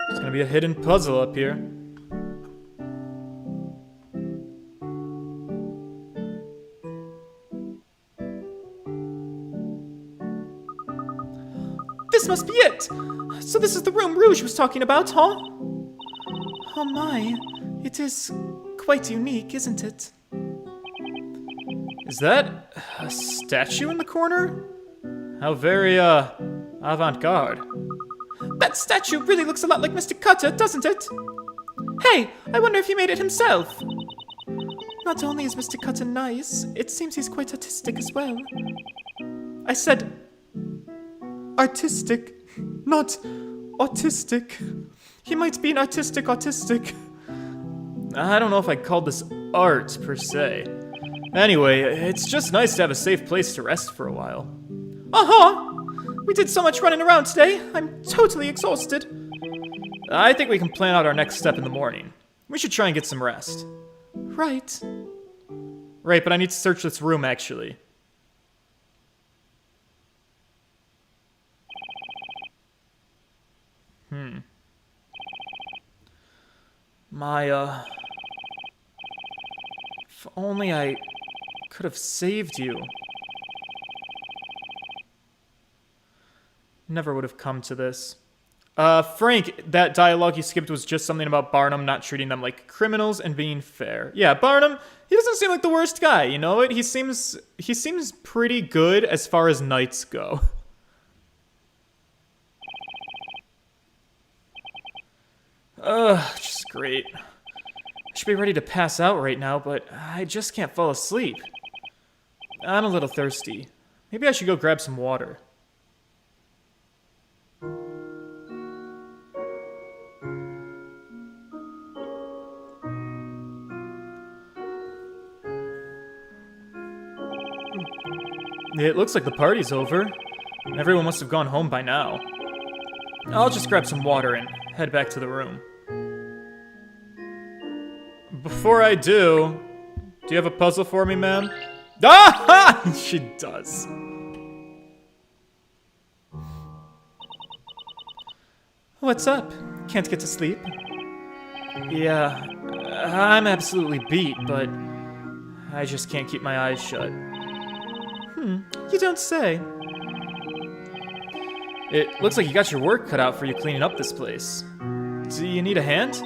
There's gonna be a hidden puzzle up here. This must be it! So this is the room Rouge was talking about, huh? Oh my, it is quite unique, isn't it? Is that a statue in the corner? How very, avant-garde. That statue really looks a lot like Mr. Cutter, doesn't it? Hey, I wonder if he made it himself. Not only is Mr. Cotton nice, it seems he's quite artistic as well. I said artistic, not autistic. He might be an artistic autistic. I don't know if I called this art, per se. Anyway, it's just nice to have a safe place to rest for a while. Uh-huh! We did so much running around today, I'm totally exhausted. I think we can plan out our next step in the morning. We should try and get some rest. Right. Right, but I need to search this room, actually. If only I could have saved you. Never would have come to this. Frank, that dialogue you skipped was just something about Barnum not treating them like criminals and being fair. Yeah, Barnum, he doesn't seem like the worst guy, you know what? He seems pretty good as far as knights go. Just great. I should be ready to pass out right now, but I just can't fall asleep. I'm a little thirsty. Maybe I should go grab some water. It looks like the party's over. Everyone must have gone home by now. I'll just grab some water and head back to the room. Before I do you have a puzzle for me, man? Ah! She does. What's up? Can't get to sleep? Yeah, I'm absolutely beat, but I just can't keep my eyes shut. You don't say. It looks like you got your work cut out for you cleaning up this place. Do you need a hand?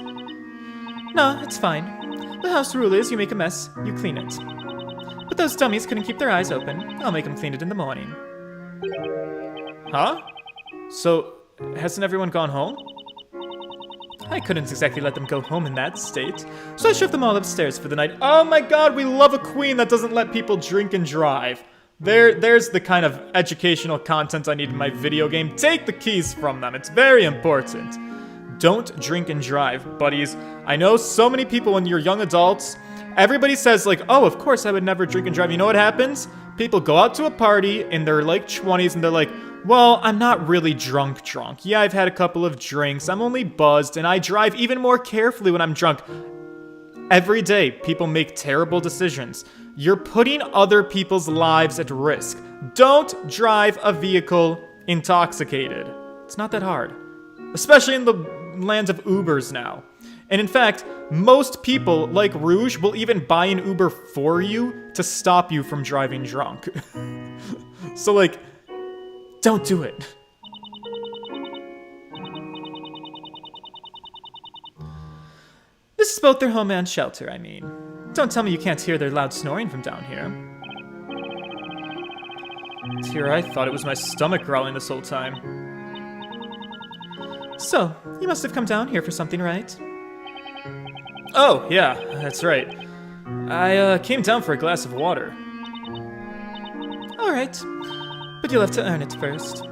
No, it's fine. The house rule is you make a mess, you clean it. But those dummies couldn't keep their eyes open. I'll make them clean it in the morning. Huh? So, hasn't everyone gone home? I couldn't exactly let them go home in that state, so I shoved them all upstairs for the night. Oh my god, we love a queen that doesn't let people drink and drive. There's the kind of educational content I need in my video game. Take the keys from them. It's very important. Don't drink and drive, buddies. I know so many people when you're young adults, everybody says like, oh, of course I would never drink and drive. You know what happens? People go out to a party in their like 20s and they're like, well, I'm not really drunk. Yeah, I've had a couple of drinks. I'm only buzzed and I drive even more carefully when I'm drunk. Every day, people make terrible decisions. You're putting other people's lives at risk. Don't drive a vehicle intoxicated. It's not that hard. Especially in the land of Ubers now. And in fact, most people, like Rouge, will even buy an Uber for you to stop you from driving drunk. So, like, don't do it. This is both their home and shelter, I mean. Don't tell me you can't hear their loud snoring from down here. Here, I thought it was my stomach growling this whole time. So, you must have come down here for something, right? Oh, yeah, that's right. I came down for a glass of water. Alright, but you'll have to earn it first.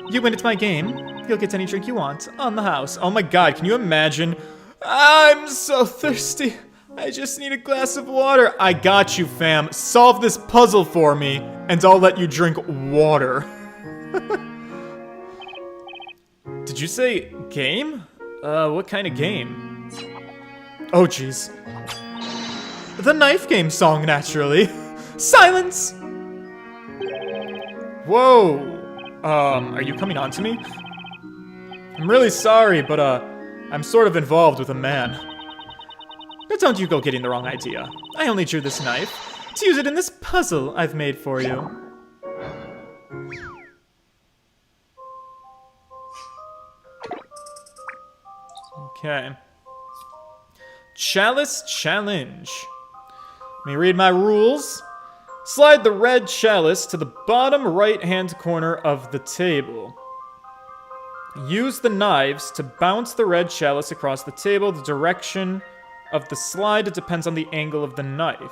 You win at my game, you'll get any drink you want, on the house. Oh my god, can you imagine? I'm so thirsty. I just need a glass of water. I got you, fam. Solve this puzzle for me, and I'll let you drink water. Did you say game? What kind of game? Oh, jeez. The knife game song, naturally. Silence! Whoa. Are you coming on to me? I'm really sorry, but, I'm sort of involved with a man. But don't you go getting the wrong idea. I only drew this knife to use it in this puzzle I've made for you. Okay. Chalice challenge. Let me read my rules. Slide the red chalice to the bottom right-hand corner of the table. Use the knives to bounce the red chalice across the table. The direction of the slide depends on the angle of the knife.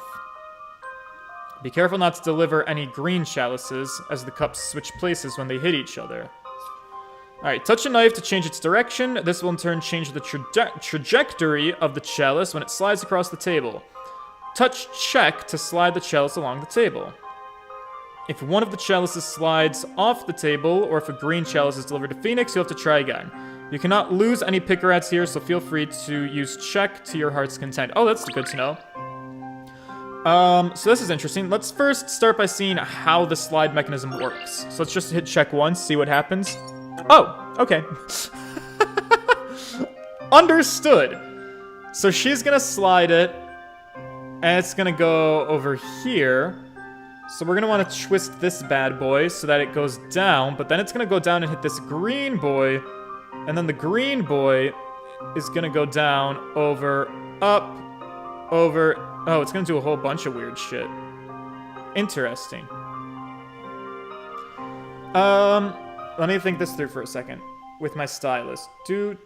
Be careful not to deliver any green chalices, as the cups switch places when they hit each other. Alright, touch a knife to change its direction. This will in turn change the trajectory of the chalice when it slides across the table. Touch check to slide the chalice along the table. If one of the chalices slides off the table, or if a green chalice is delivered to Phoenix, you'll have to try again. You cannot lose any pick rats here, so feel free to use check to your heart's content. Oh, that's good to know. So this is interesting. Let's first start by seeing how the slide mechanism works. So let's just hit check once, see what happens. Oh, okay. Understood. So she's gonna slide it, and it's gonna go over here. So we're gonna want to twist this bad boy so that it goes down, but then it's gonna go down and hit this green boy, and then the green boy is gonna go down, over, up, over. Oh, it's gonna do a whole bunch of weird shit. Interesting. Let me think this through for a second with my stylus. Do.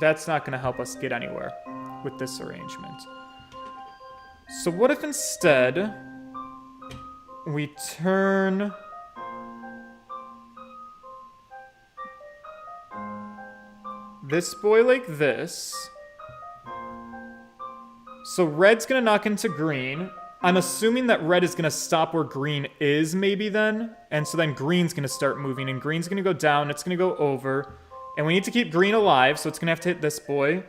That's not going to help us get anywhere with this arrangement. So what if instead we turn this boy like this? So red's going to knock into green. I'm assuming that red is going to stop where green is maybe then. And so then green's going to start moving, and green's going to go down, it's going to go over. And we need to keep green alive, so it's going to have to hit this boy.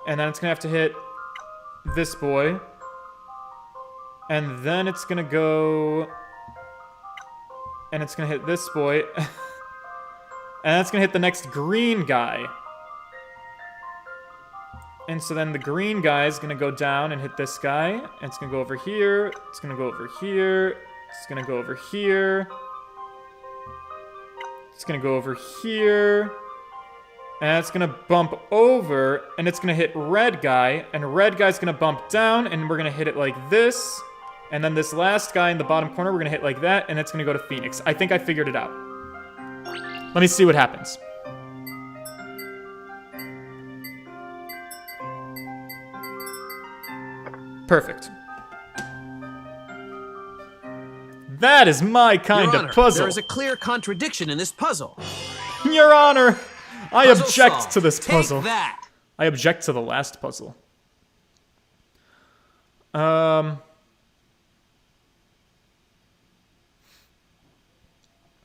And then it's going to have to hit this boy. And then it's going to go... And it's going to hit this boy. And that's going to hit the next green guy. And so then the green guy is going to go down and hit this guy. And it's going to go over here. It's going to go over here. It's going to go over here. It's going to go over here. And it's going to bump over. And it's going to hit red guy. And red guy's going to bump down. And we're going to hit it like this. And then this last guy in the bottom corner, we're going to hit like that. And it's going to go to Phoenix. I think I figured it out. Let me see what happens. Perfect. That is my kind Your Honor, of puzzle. There is a clear contradiction in this puzzle. Your Honor, I Puzzle object solved. to this Take puzzle. that. I object to the last puzzle.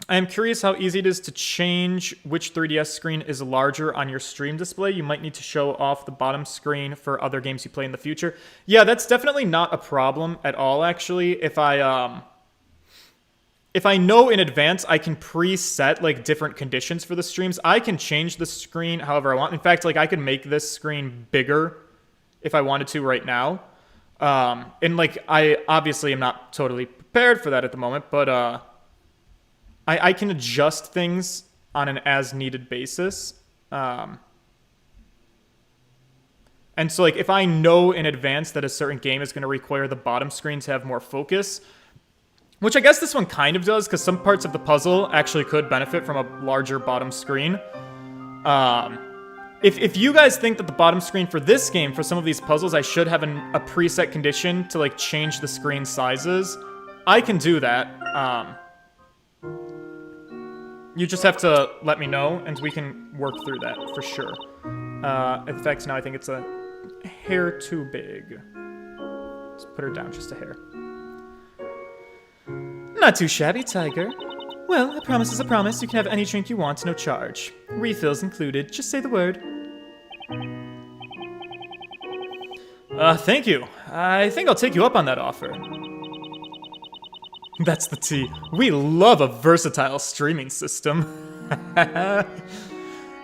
I am curious how easy it is to change which 3DS screen is larger on your stream display. You might need to show off the bottom screen for other games you play in the future. Yeah, that's definitely not a problem at all, actually. If I know in advance, I can preset, like, different conditions for the streams. I can change the screen however I want. In fact, like, I could make this screen bigger if I wanted to right now. And, like, I obviously am not totally prepared for that at the moment, but, I can adjust things on an as-needed basis. And so, like, if I know in advance that a certain game is going to require the bottom screen to have more focus, which I guess this one kind of does, because some parts of the puzzle actually could benefit from a larger bottom screen. If you guys think that the bottom screen for this game, for some of these puzzles, I should have a preset condition to, like, change the screen sizes, I can do that. You just have to let me know, and we can work through that, for sure. In fact, now I think it's a hair too big. Let's put her down just a hair. Not too shabby, Tiger. Well, a promise is a promise. You can have any drink you want, no charge. Refills included. Just say the word. Thank you. I think I'll take you up on that offer. That's the tea. We love a versatile streaming system.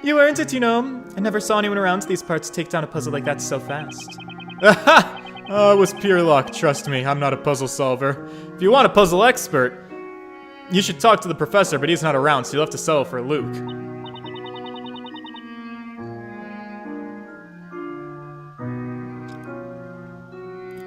You earned it, you know. I never saw anyone around these parts take down a puzzle like that so fast. Oh, it was pure luck, trust me. I'm not a puzzle solver. If you want a puzzle expert, you should talk to the professor, but he's not around, so you'll have to settle for Luke.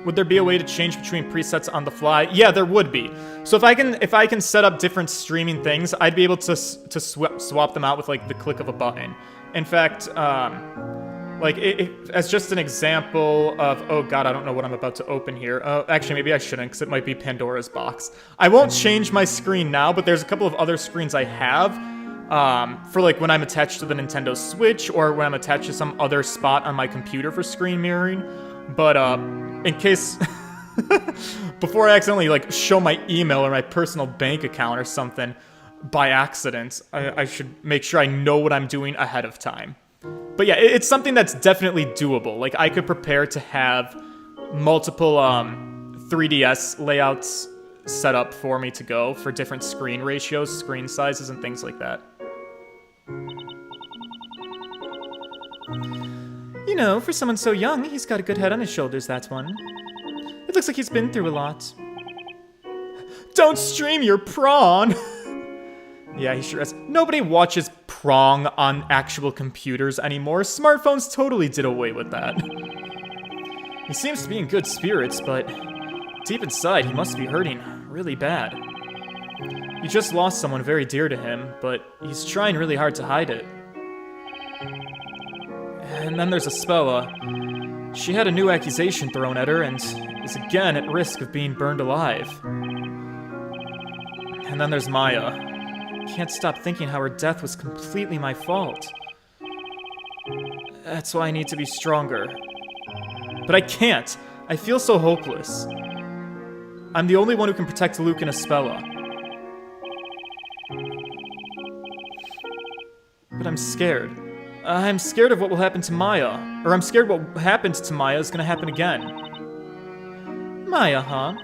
Would there be a way to change between presets on the fly? Yeah, there would be. So if I can set up different streaming things, I'd be able to swap them out with like the click of a button. In fact, like as just an example of, oh god, I don't know what I'm about to open here. Actually, maybe I shouldn't, because it might be Pandora's box. I won't change my screen now, but there's a couple of other screens I have for like when I'm attached to the Nintendo Switch or when I'm attached to some other spot on my computer for screen mirroring. But in case, before I accidentally like show my email or my personal bank account or something by accident, I should make sure I know what I'm doing ahead of time. But yeah, it's something that's definitely doable. Like I could prepare to have multiple 3DS layouts set up for me to go for different screen ratios, screen sizes, and things like that. You know, for someone so young, he's got a good head on his shoulders, that's one. It looks like he's been through a lot. Don't stream your prawn! Yeah, he sure has. Nobody watches Prong on actual computers anymore. Smartphones totally did away with that. He seems to be in good spirits, but deep inside, he must be hurting really bad. He just lost someone very dear to him, but he's trying really hard to hide it. And then there's Espella. She had a new accusation thrown at her and is again at risk of being burned alive. And then there's Maya. Can't stop thinking how her death was completely my fault. That's why I need to be stronger. But I can't. I feel so hopeless. I'm the only one who can protect Luke and Espella. But I'm scared. I'm scared of what will happen to Maya. Or I'm scared what happened to Maya is gonna happen again. Maya, huh?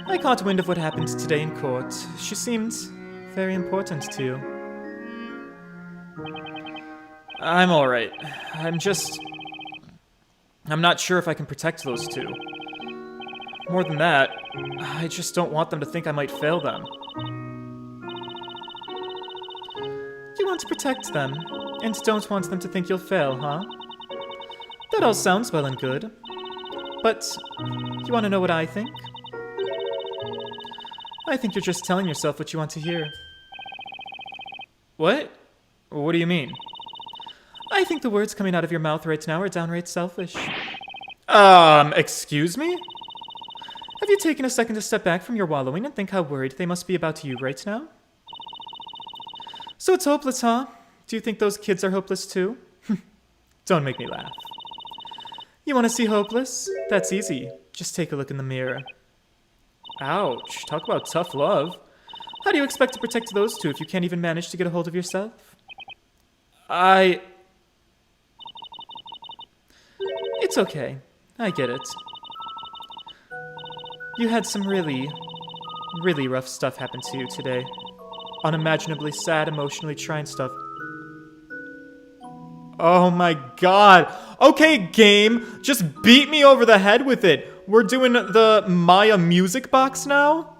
I caught wind of what happened today in court. She seemed very important to you. I'm alright. I'm not sure if I can protect those two. More than that, I just don't want them to think I might fail them. You want to protect them, and don't want them to think you'll fail, huh? That all sounds well and good. But, you want to know what I think? I think you're just telling yourself what you want to hear. What? What do you mean? I think the words coming out of your mouth right now are downright selfish. Excuse me? Have you taken a second to step back from your wallowing and think how worried they must be about you right now? So it's hopeless, huh? Do you think those kids are hopeless too? Don't make me laugh. You want to see hopeless? That's easy. Just take a look in the mirror. Ouch. Talk about tough love. How do you expect to protect those two if you can't even manage to get a hold of yourself? It's okay. I get it. You had some really, really rough stuff happen to you today. Unimaginably sad, emotionally trying stuff. Oh my god. Okay, game. Just beat me over the head with it. We're doing the Maya music box now?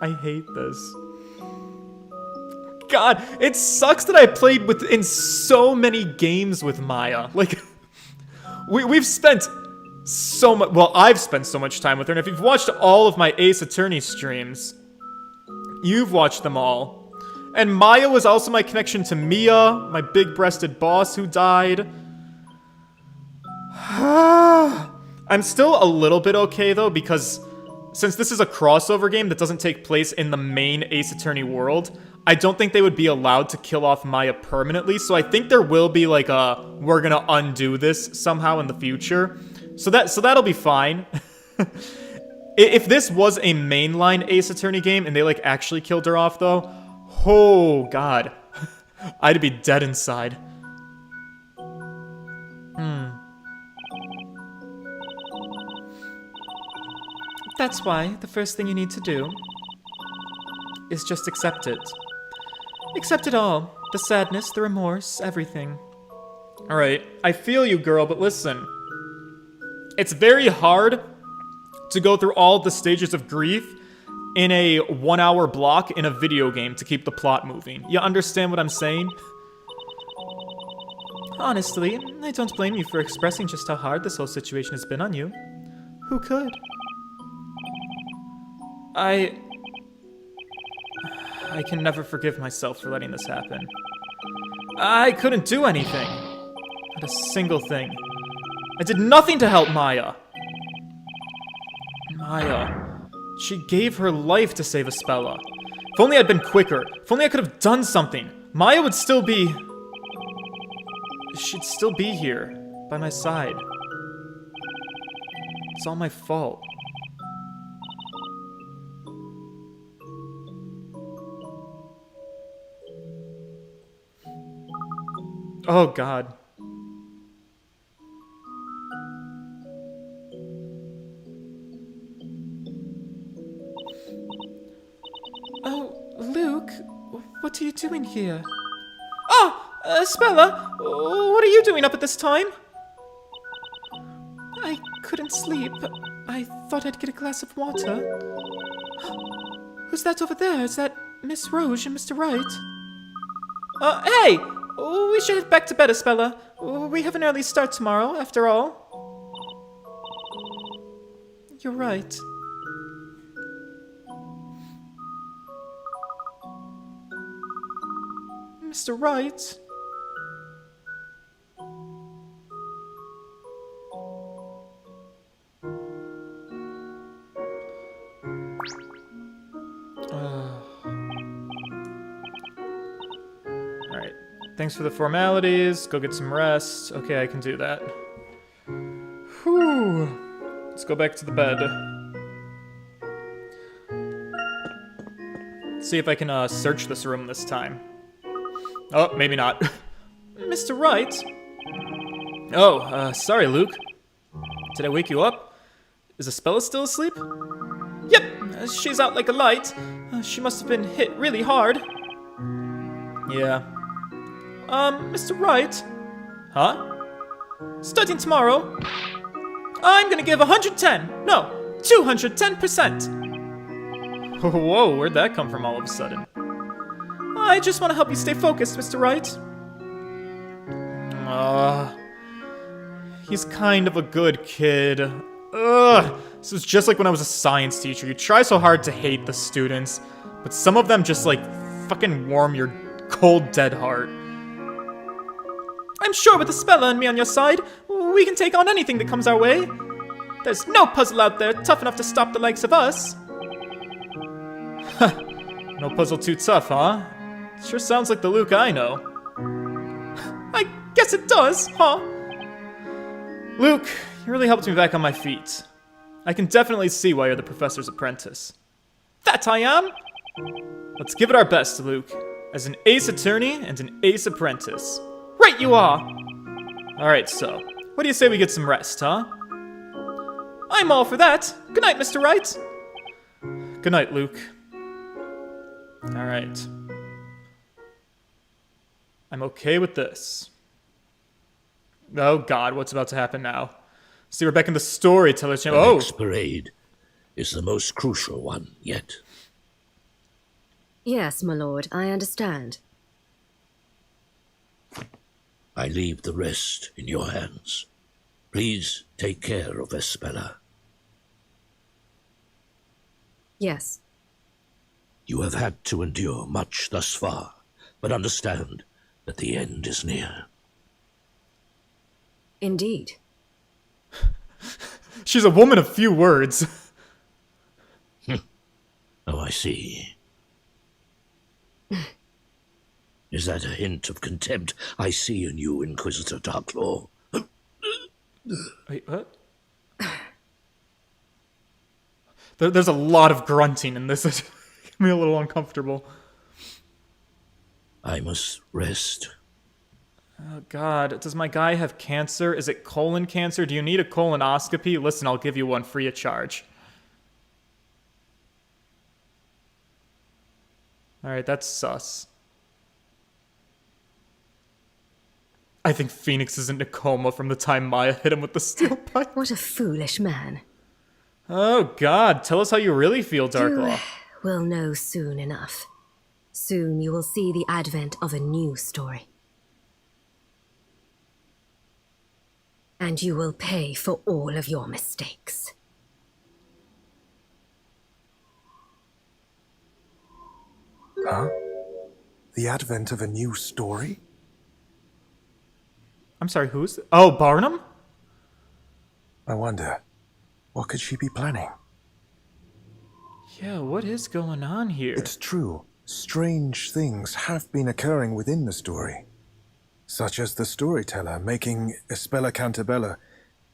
I hate this. God, it sucks that I played in so many games with Maya. Like, we've spent so much, well, I've spent so much time with her, and if you've watched all of my Ace Attorney streams, you've watched them all. And Maya was also my connection to Mia, my big-breasted boss who died. I'm still a little bit okay, though, because since this is a crossover game that doesn't take place in the main Ace Attorney world, I don't think they would be allowed to kill off Maya permanently, so I think there will be like a, we're gonna undo this somehow in the future. So that'll be fine. If this was a mainline Ace Attorney game and they like actually killed her off though, oh god, I'd be dead inside. That's why the first thing you need to do is just accept it. Accept it all. The sadness, the remorse, everything. Alright, I feel you, girl, but listen. It's very hard to go through all the stages of grief in a 1-hour block in a video game to keep the plot moving. You understand what I'm saying? Honestly, I don't blame you for expressing just how hard this whole situation has been on you. Who could? I can never forgive myself for letting this happen. I couldn't do anything. Not a single thing. I did nothing to help Maya. Maya. She gave her life to save Espella. If only I'd been quicker. If only I could have done something. Maya would still be... She'd still be here, by my side. It's all my fault. Oh, God. Oh, Luke, what are you doing here? Oh, Espella, what are you doing up at this time? I couldn't sleep. I thought I'd get a glass of water. Who's that over there? Is that Miss Rouge and Mr. Wright? Hey! We should head back to bed, Espella. We have an early start tomorrow, after all. You're right. Mr. Wright? Alright. Thanks for the formalities. Go get some rest. Okay, I can do that. Whew. Let's go back to the bed. See if I can search this room this time. Oh, maybe not. Mr. Wright? Oh, sorry, Luke. Did I wake you up? Is Espella still asleep? Yep, she's out like a light. She must have been hit really hard. Yeah. Mr. Wright? Huh? Starting tomorrow, I'm gonna give 110, no, 210%. Whoa, where'd that come from all of a sudden? I just want to help you stay focused, Mr. Wright. He's kind of a good kid. Ugh, this is just like when I was a science teacher. You try so hard to hate the students, but some of them just like fucking warm your cold, dead heart. I'm sure with Espella and me on your side, we can take on anything that comes our way. There's no puzzle out there tough enough to stop the likes of us. No puzzle too tough, huh? Sure sounds like the Luke I know. I guess it does, huh? Luke, you really helped me back on my feet. I can definitely see why you're the professor's apprentice. That I am! Let's give it our best, Luke, as an ace attorney and an ace apprentice. Right you are! Alright, so, what do you say we get some rest, huh? I'm all for that. Good night, Mr. Wright. Good night, Luke. Alright. I'm okay with this. Oh God, what's about to happen now? See, we're back in the storyteller's channel. The Oh! next parade is the most crucial one yet. Yes, my lord, I understand. I leave the rest in your hands. Please take care of Espella. Yes. You have had to endure much thus far, but understand that the end is near. Indeed. She's a woman of few words. Oh, I see. Is that a hint of contempt I see in you, Inquisitor Darklaw? Wait, what? There's a lot of grunting in this. It makes me a little uncomfortable. I must rest. Oh God, does my guy have cancer? Is it colon cancer? Do you need a colonoscopy? Listen, I'll give you one free of charge. Alright, that's sus. I think Phoenix is in a coma from the time Maya hit him with the steel pipe. What a foolish man. Oh god, tell us how you really feel, Darklaw. We'll know soon enough. Soon you will see the advent of a new story. And you will pay for all of your mistakes. Huh? The advent of a new story? I'm sorry, who's... Oh, Barnum? I wonder, what could she be planning? Yeah, what is going on here? It's true. Strange things have been occurring within the story. Such as the storyteller making Espella Cantabella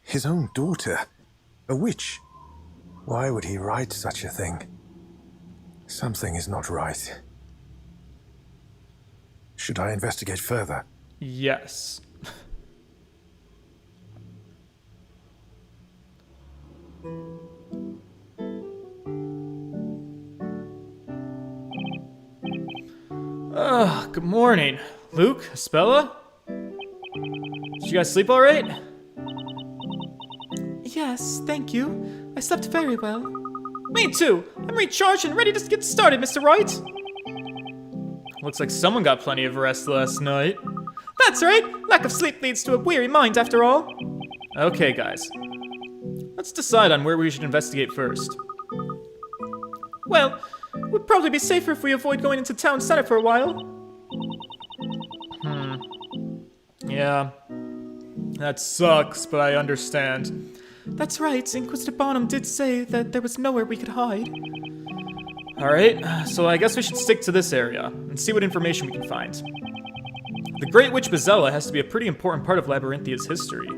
his own daughter. A witch. Why would he write such a thing? Something is not right. Should I investigate further? Yes. Good morning. Luke, Espella? Did you guys sleep alright? Yes, thank you. I slept very well. Me too! I'm recharged and ready to get started, Mr. Wright! Looks like someone got plenty of rest last night. That's right! Lack of sleep leads to a weary mind, after all. Okay, guys. Let's decide on where we should investigate first. Well, it would probably be safer if we avoid going into town center for a while. Yeah. That sucks, but I understand. That's right, Inquisitor Barnum did say that there was nowhere we could hide. Alright, so I guess we should stick to this area and see what information we can find. The Great Witch Bezella has to be a pretty important part of Labyrinthia's history.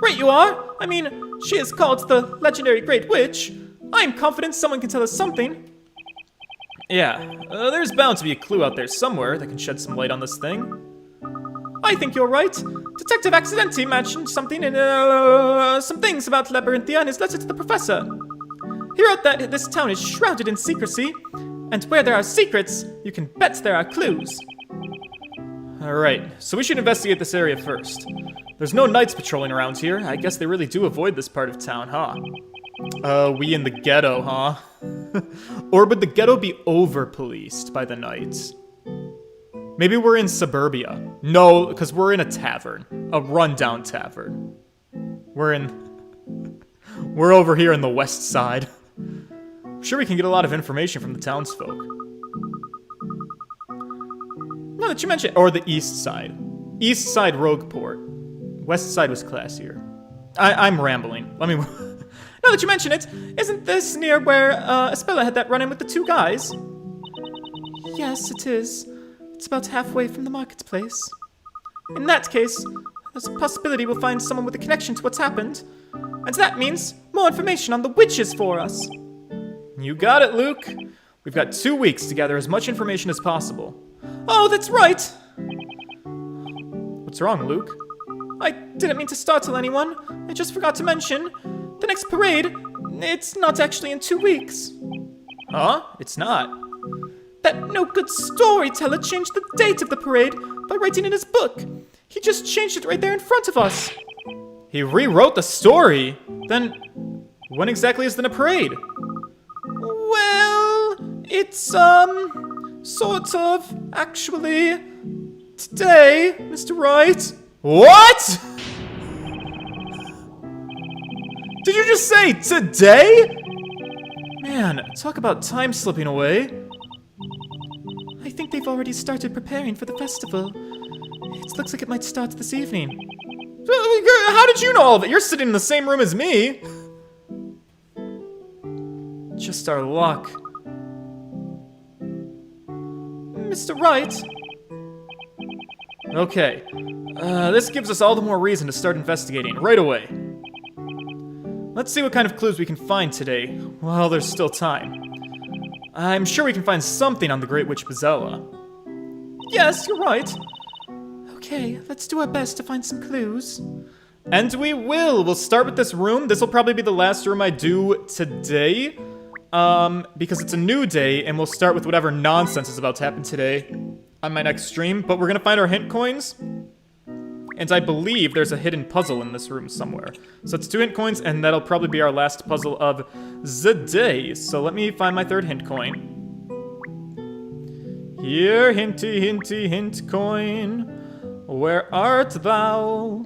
Right you are! I mean, she is called the legendary Great Witch. I'm confident someone can tell us something. Yeah, there's bound to be a clue out there somewhere that can shed some light on this thing. I think you're right. Detective Accidenti mentioned something in, some things about Labyrinthia in his letter to the professor. He wrote that this town is shrouded in secrecy, and where there are secrets, you can bet there are clues. Alright, so we should investigate this area first. There's no knights patrolling around here. I guess they really do avoid this part of town, huh? We in the ghetto, huh? Or would the ghetto be over-policed by the knights? Maybe we're in suburbia. No, because we're in a tavern. A rundown tavern. We're over here in the west side. I'm sure we can get a lot of information from the townsfolk. Now that you mention it. Or the east side. East side Rogueport. West side was classier. I'm rambling. Let me... Now that you mention it, isn't this near where Espella had that run-in with the two guys? Yes, it is. It's about halfway from the marketplace. In that case, there's a possibility we'll find someone with a connection to what's happened. And that means more information on the witches for us. You got it, Luke. We've got 2 weeks to gather as much information as possible. Oh, that's right! What's wrong, Luke? I didn't mean to startle anyone. I just forgot to mention. The next parade, it's not actually in 2 weeks. Huh? It's not. That no-good storyteller changed the date of the parade by writing in his book. He just changed it right there in front of us. He rewrote the story? Then, when exactly is the parade? Well, it's, sort of, actually, today, Mr. Wright. What? Did you just say today? Man, talk about time slipping away. I think they've already started preparing for the festival. It looks like it might start this evening. How did you know all of it? You're sitting in the same room as me. Just our luck. Mr. Wright. Okay. This gives us all the more reason to start investigating right away. Let's see what kind of clues we can find today, while there's still time. I'm sure we can find something on the Great Witch Bezella. Yes, you're right. Okay, let's do our best to find some clues. And we will! We'll start with this room. This will probably be the last room I do today. Because it's a new day, and we'll start with whatever nonsense is about to happen today on my next stream. But we're gonna find our hint coins. And I believe there's a hidden puzzle in this room somewhere. So it's 2 hint coins, and that'll probably be our last puzzle of the day. So let me find my 3rd hint coin. Here, hinty, hinty, hint coin. Where art thou?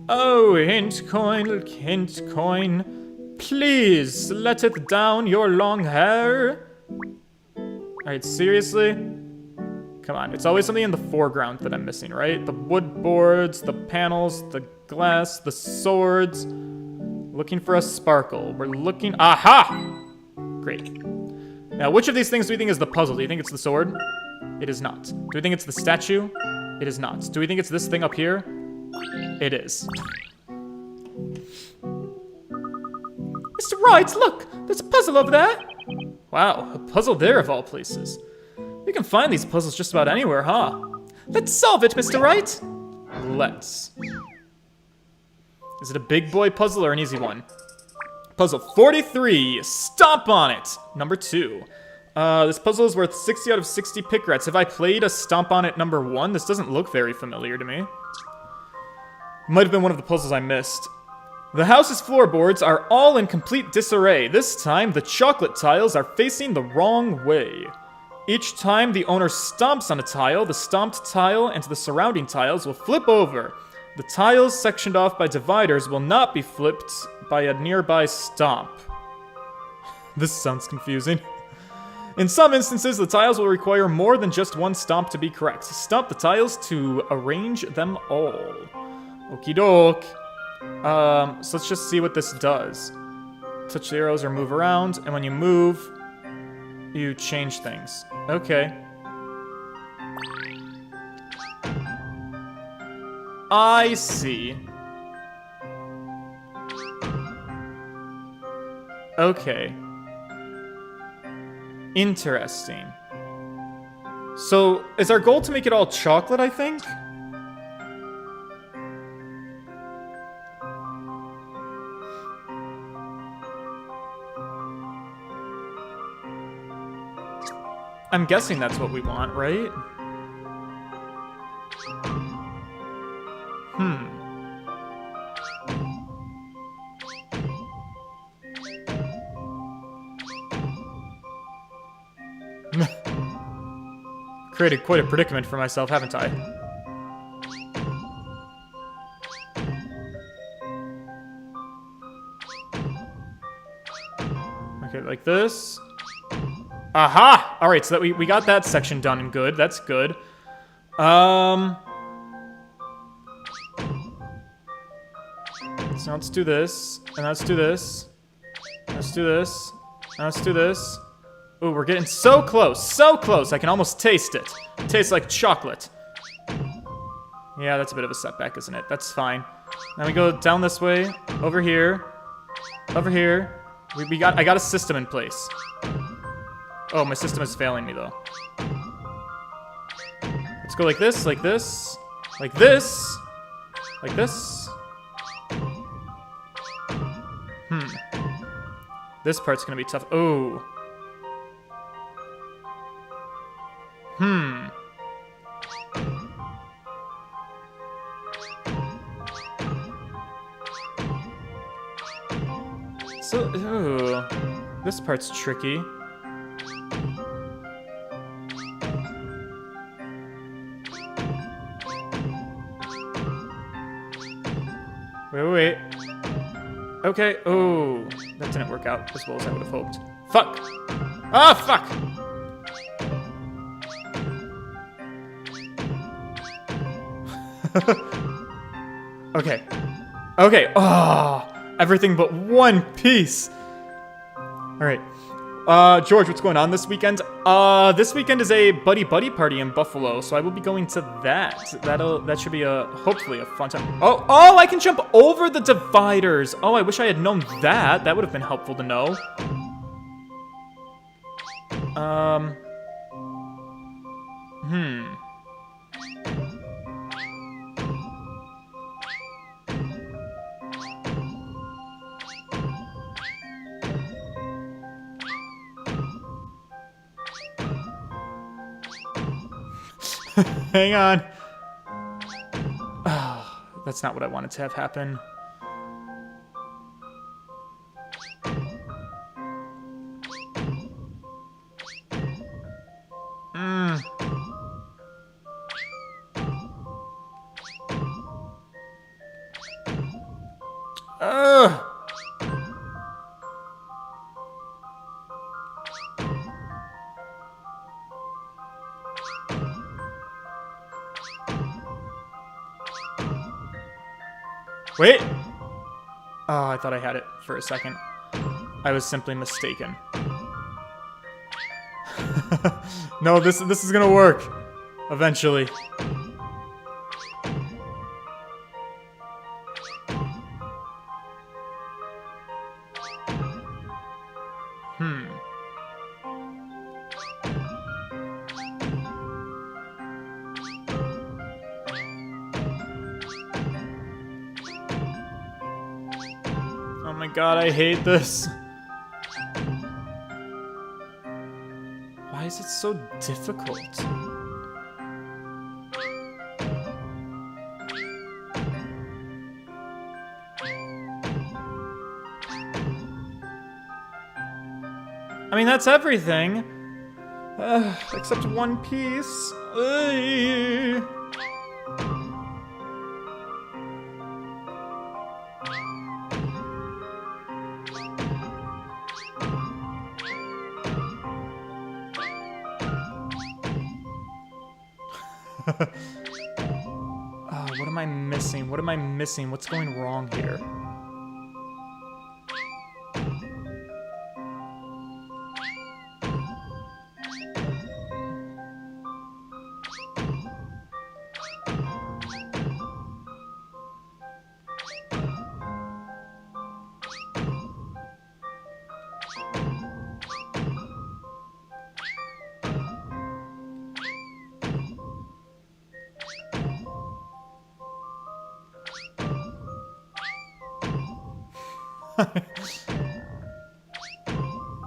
Oh, hint coin, please let it down your long hair. Alright, seriously? Come on, it's always something in the foreground that I'm missing, right? The wood boards, the panels, the glass, the swords. Looking for a sparkle. We're looking... Aha! Great. Now, which of these things do we think is the puzzle? Do you think it's the sword? It is not. Do we think it's the statue? It is not. Do we think it's this thing up here? It is. Mr. Wright, look! There's a puzzle over there! Wow, a puzzle there of all places. You can find these puzzles just about anywhere, huh? Let's solve it, Mr. Wright! Let's. Is it a big boy puzzle or an easy one? Puzzle 43, stomp on it! Number 2. This puzzle is worth 60 out of 60 pick rats. Have I played a stomp on it number 1? This doesn't look very familiar to me. Might have been one of the puzzles I missed. The house's floorboards are all in complete disarray. This time, the chocolate tiles are facing the wrong way. Each time the owner stomps on a tile, the stomped tile and the surrounding tiles will flip over. The tiles sectioned off by dividers will not be flipped by a nearby stomp. This sounds confusing. In some instances, the tiles will require more than just one stomp to be correct. Stomp the tiles to arrange them all. Okie doke. So let's just see what this does. Touch the arrows or move around, and when you move, you change things. Okay. I see. Okay. Interesting. So, is our goal to make it all chocolate, I think? I'm guessing that's what we want, right? Created quite a predicament for myself, haven't I? Okay, like this. Aha! Alright, so that we got that section done and good. That's good. So let's do this. And let's do this. Let's do this. And let's do this. Ooh, we're getting so close. So close. I can almost taste it. It tastes like chocolate. Yeah, that's a bit of a setback, isn't it? That's fine. Now we go down this way. Over here. Over here. I got a system in place. Oh, my system is failing me, though. Let's go like this, like this, like this, like this. This part's gonna be tough. Oh. So, ooh. This part's tricky. Wait. Okay. Oh, that didn't work out as well as I would have hoped. Fuck. Ah, fuck. Okay. Okay. Oh, everything but one piece. All right. George, what's going on this weekend? This weekend is a buddy party in Buffalo, so I will be going to that. That should be hopefully a fun time. Oh, I can jump over the dividers. Oh, I wish I had known that. That would have been helpful to know. Hang on. That's not what I wanted to have happen. Ugh! Wait! Oh, I thought I had it for a second. I was simply mistaken. No, this is gonna work. Eventually. Oh my god, I hate this. Why is it so difficult? I mean, that's everything. Except one piece. Ugh. Oh, what am I missing? What am I missing? What's going wrong here?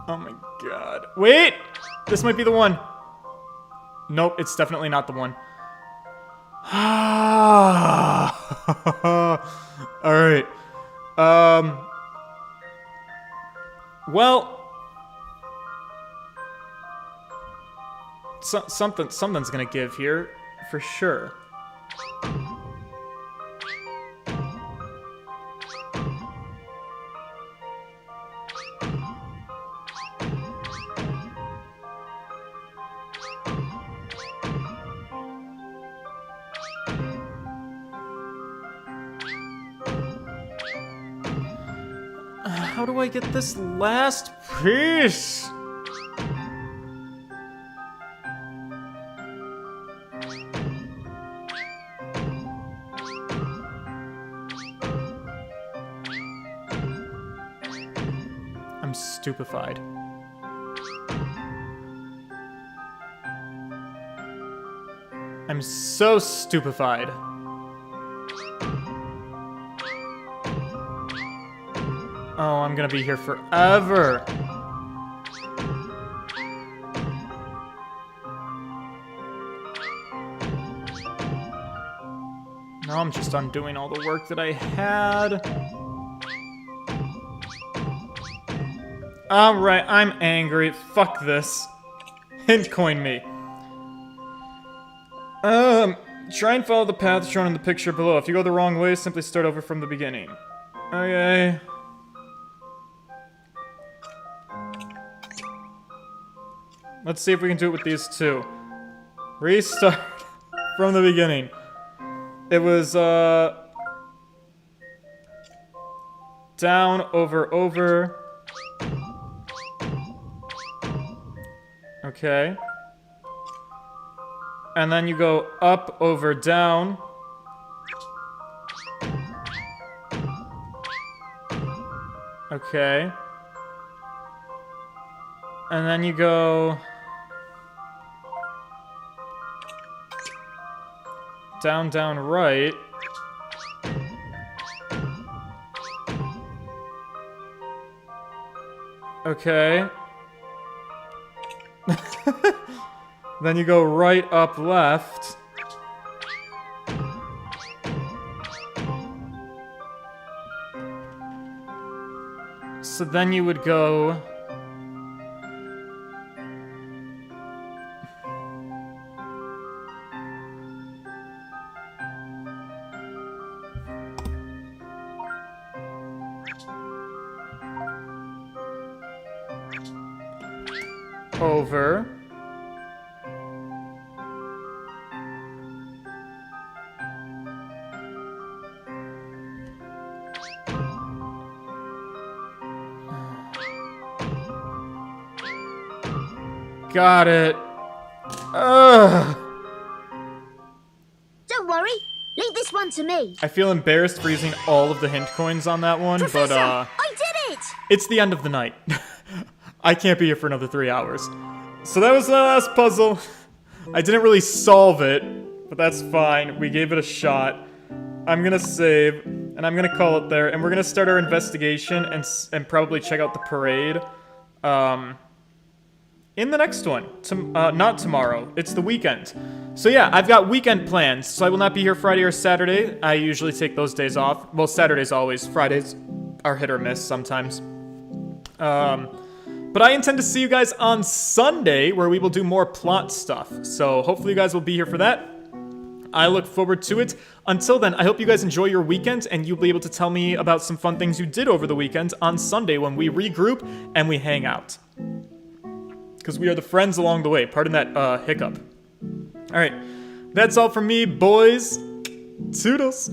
Oh my god. Wait! This might be the one. Nope, it's definitely not the one. Alright. Well... something's gonna give here, for sure. How do I get this last piece? I'm stupefied. I'm so stupefied. Oh, I'm gonna be here forever. Now I'm just undoing all the work that I had. Alright, I'm angry. Fuck this. Hint coin me. Try and follow the path shown in the picture below. If you go the wrong way, simply start over from the beginning. Okay. Let's see if we can do it with these two. Restart from the beginning. It was, down, over, over. Okay. And then you go up, over, down. Okay. And then you go... down, down, right. Okay. Then you go right, up, left. So then you would go... over. Got it. Ugh. Don't worry. Leave this one to me. I feel embarrassed for using all of the hint coins on that one, Professor, but I did it! it's the end of the night. I can't be here for another 3 hours. So that was the last puzzle. I didn't really solve it, but that's fine. We gave it a shot. I'm gonna save, and I'm gonna call it there, and we're gonna start our investigation and probably check out the parade. In the next one. Not tomorrow. It's the weekend. So yeah, I've got weekend plans, so I will not be here Friday or Saturday. I usually take those days off. Well, Saturdays always. Fridays are hit or miss sometimes. But I intend to see you guys on Sunday, where we will do more plot stuff. So hopefully you guys will be here for that. I look forward to it. Until then, I hope you guys enjoy your weekend, and you'll be able to tell me about some fun things you did over the weekend on Sunday when we regroup and we hang out. Because we are the friends along the way. Pardon that hiccup. Alright, that's all from me, boys. Toodles.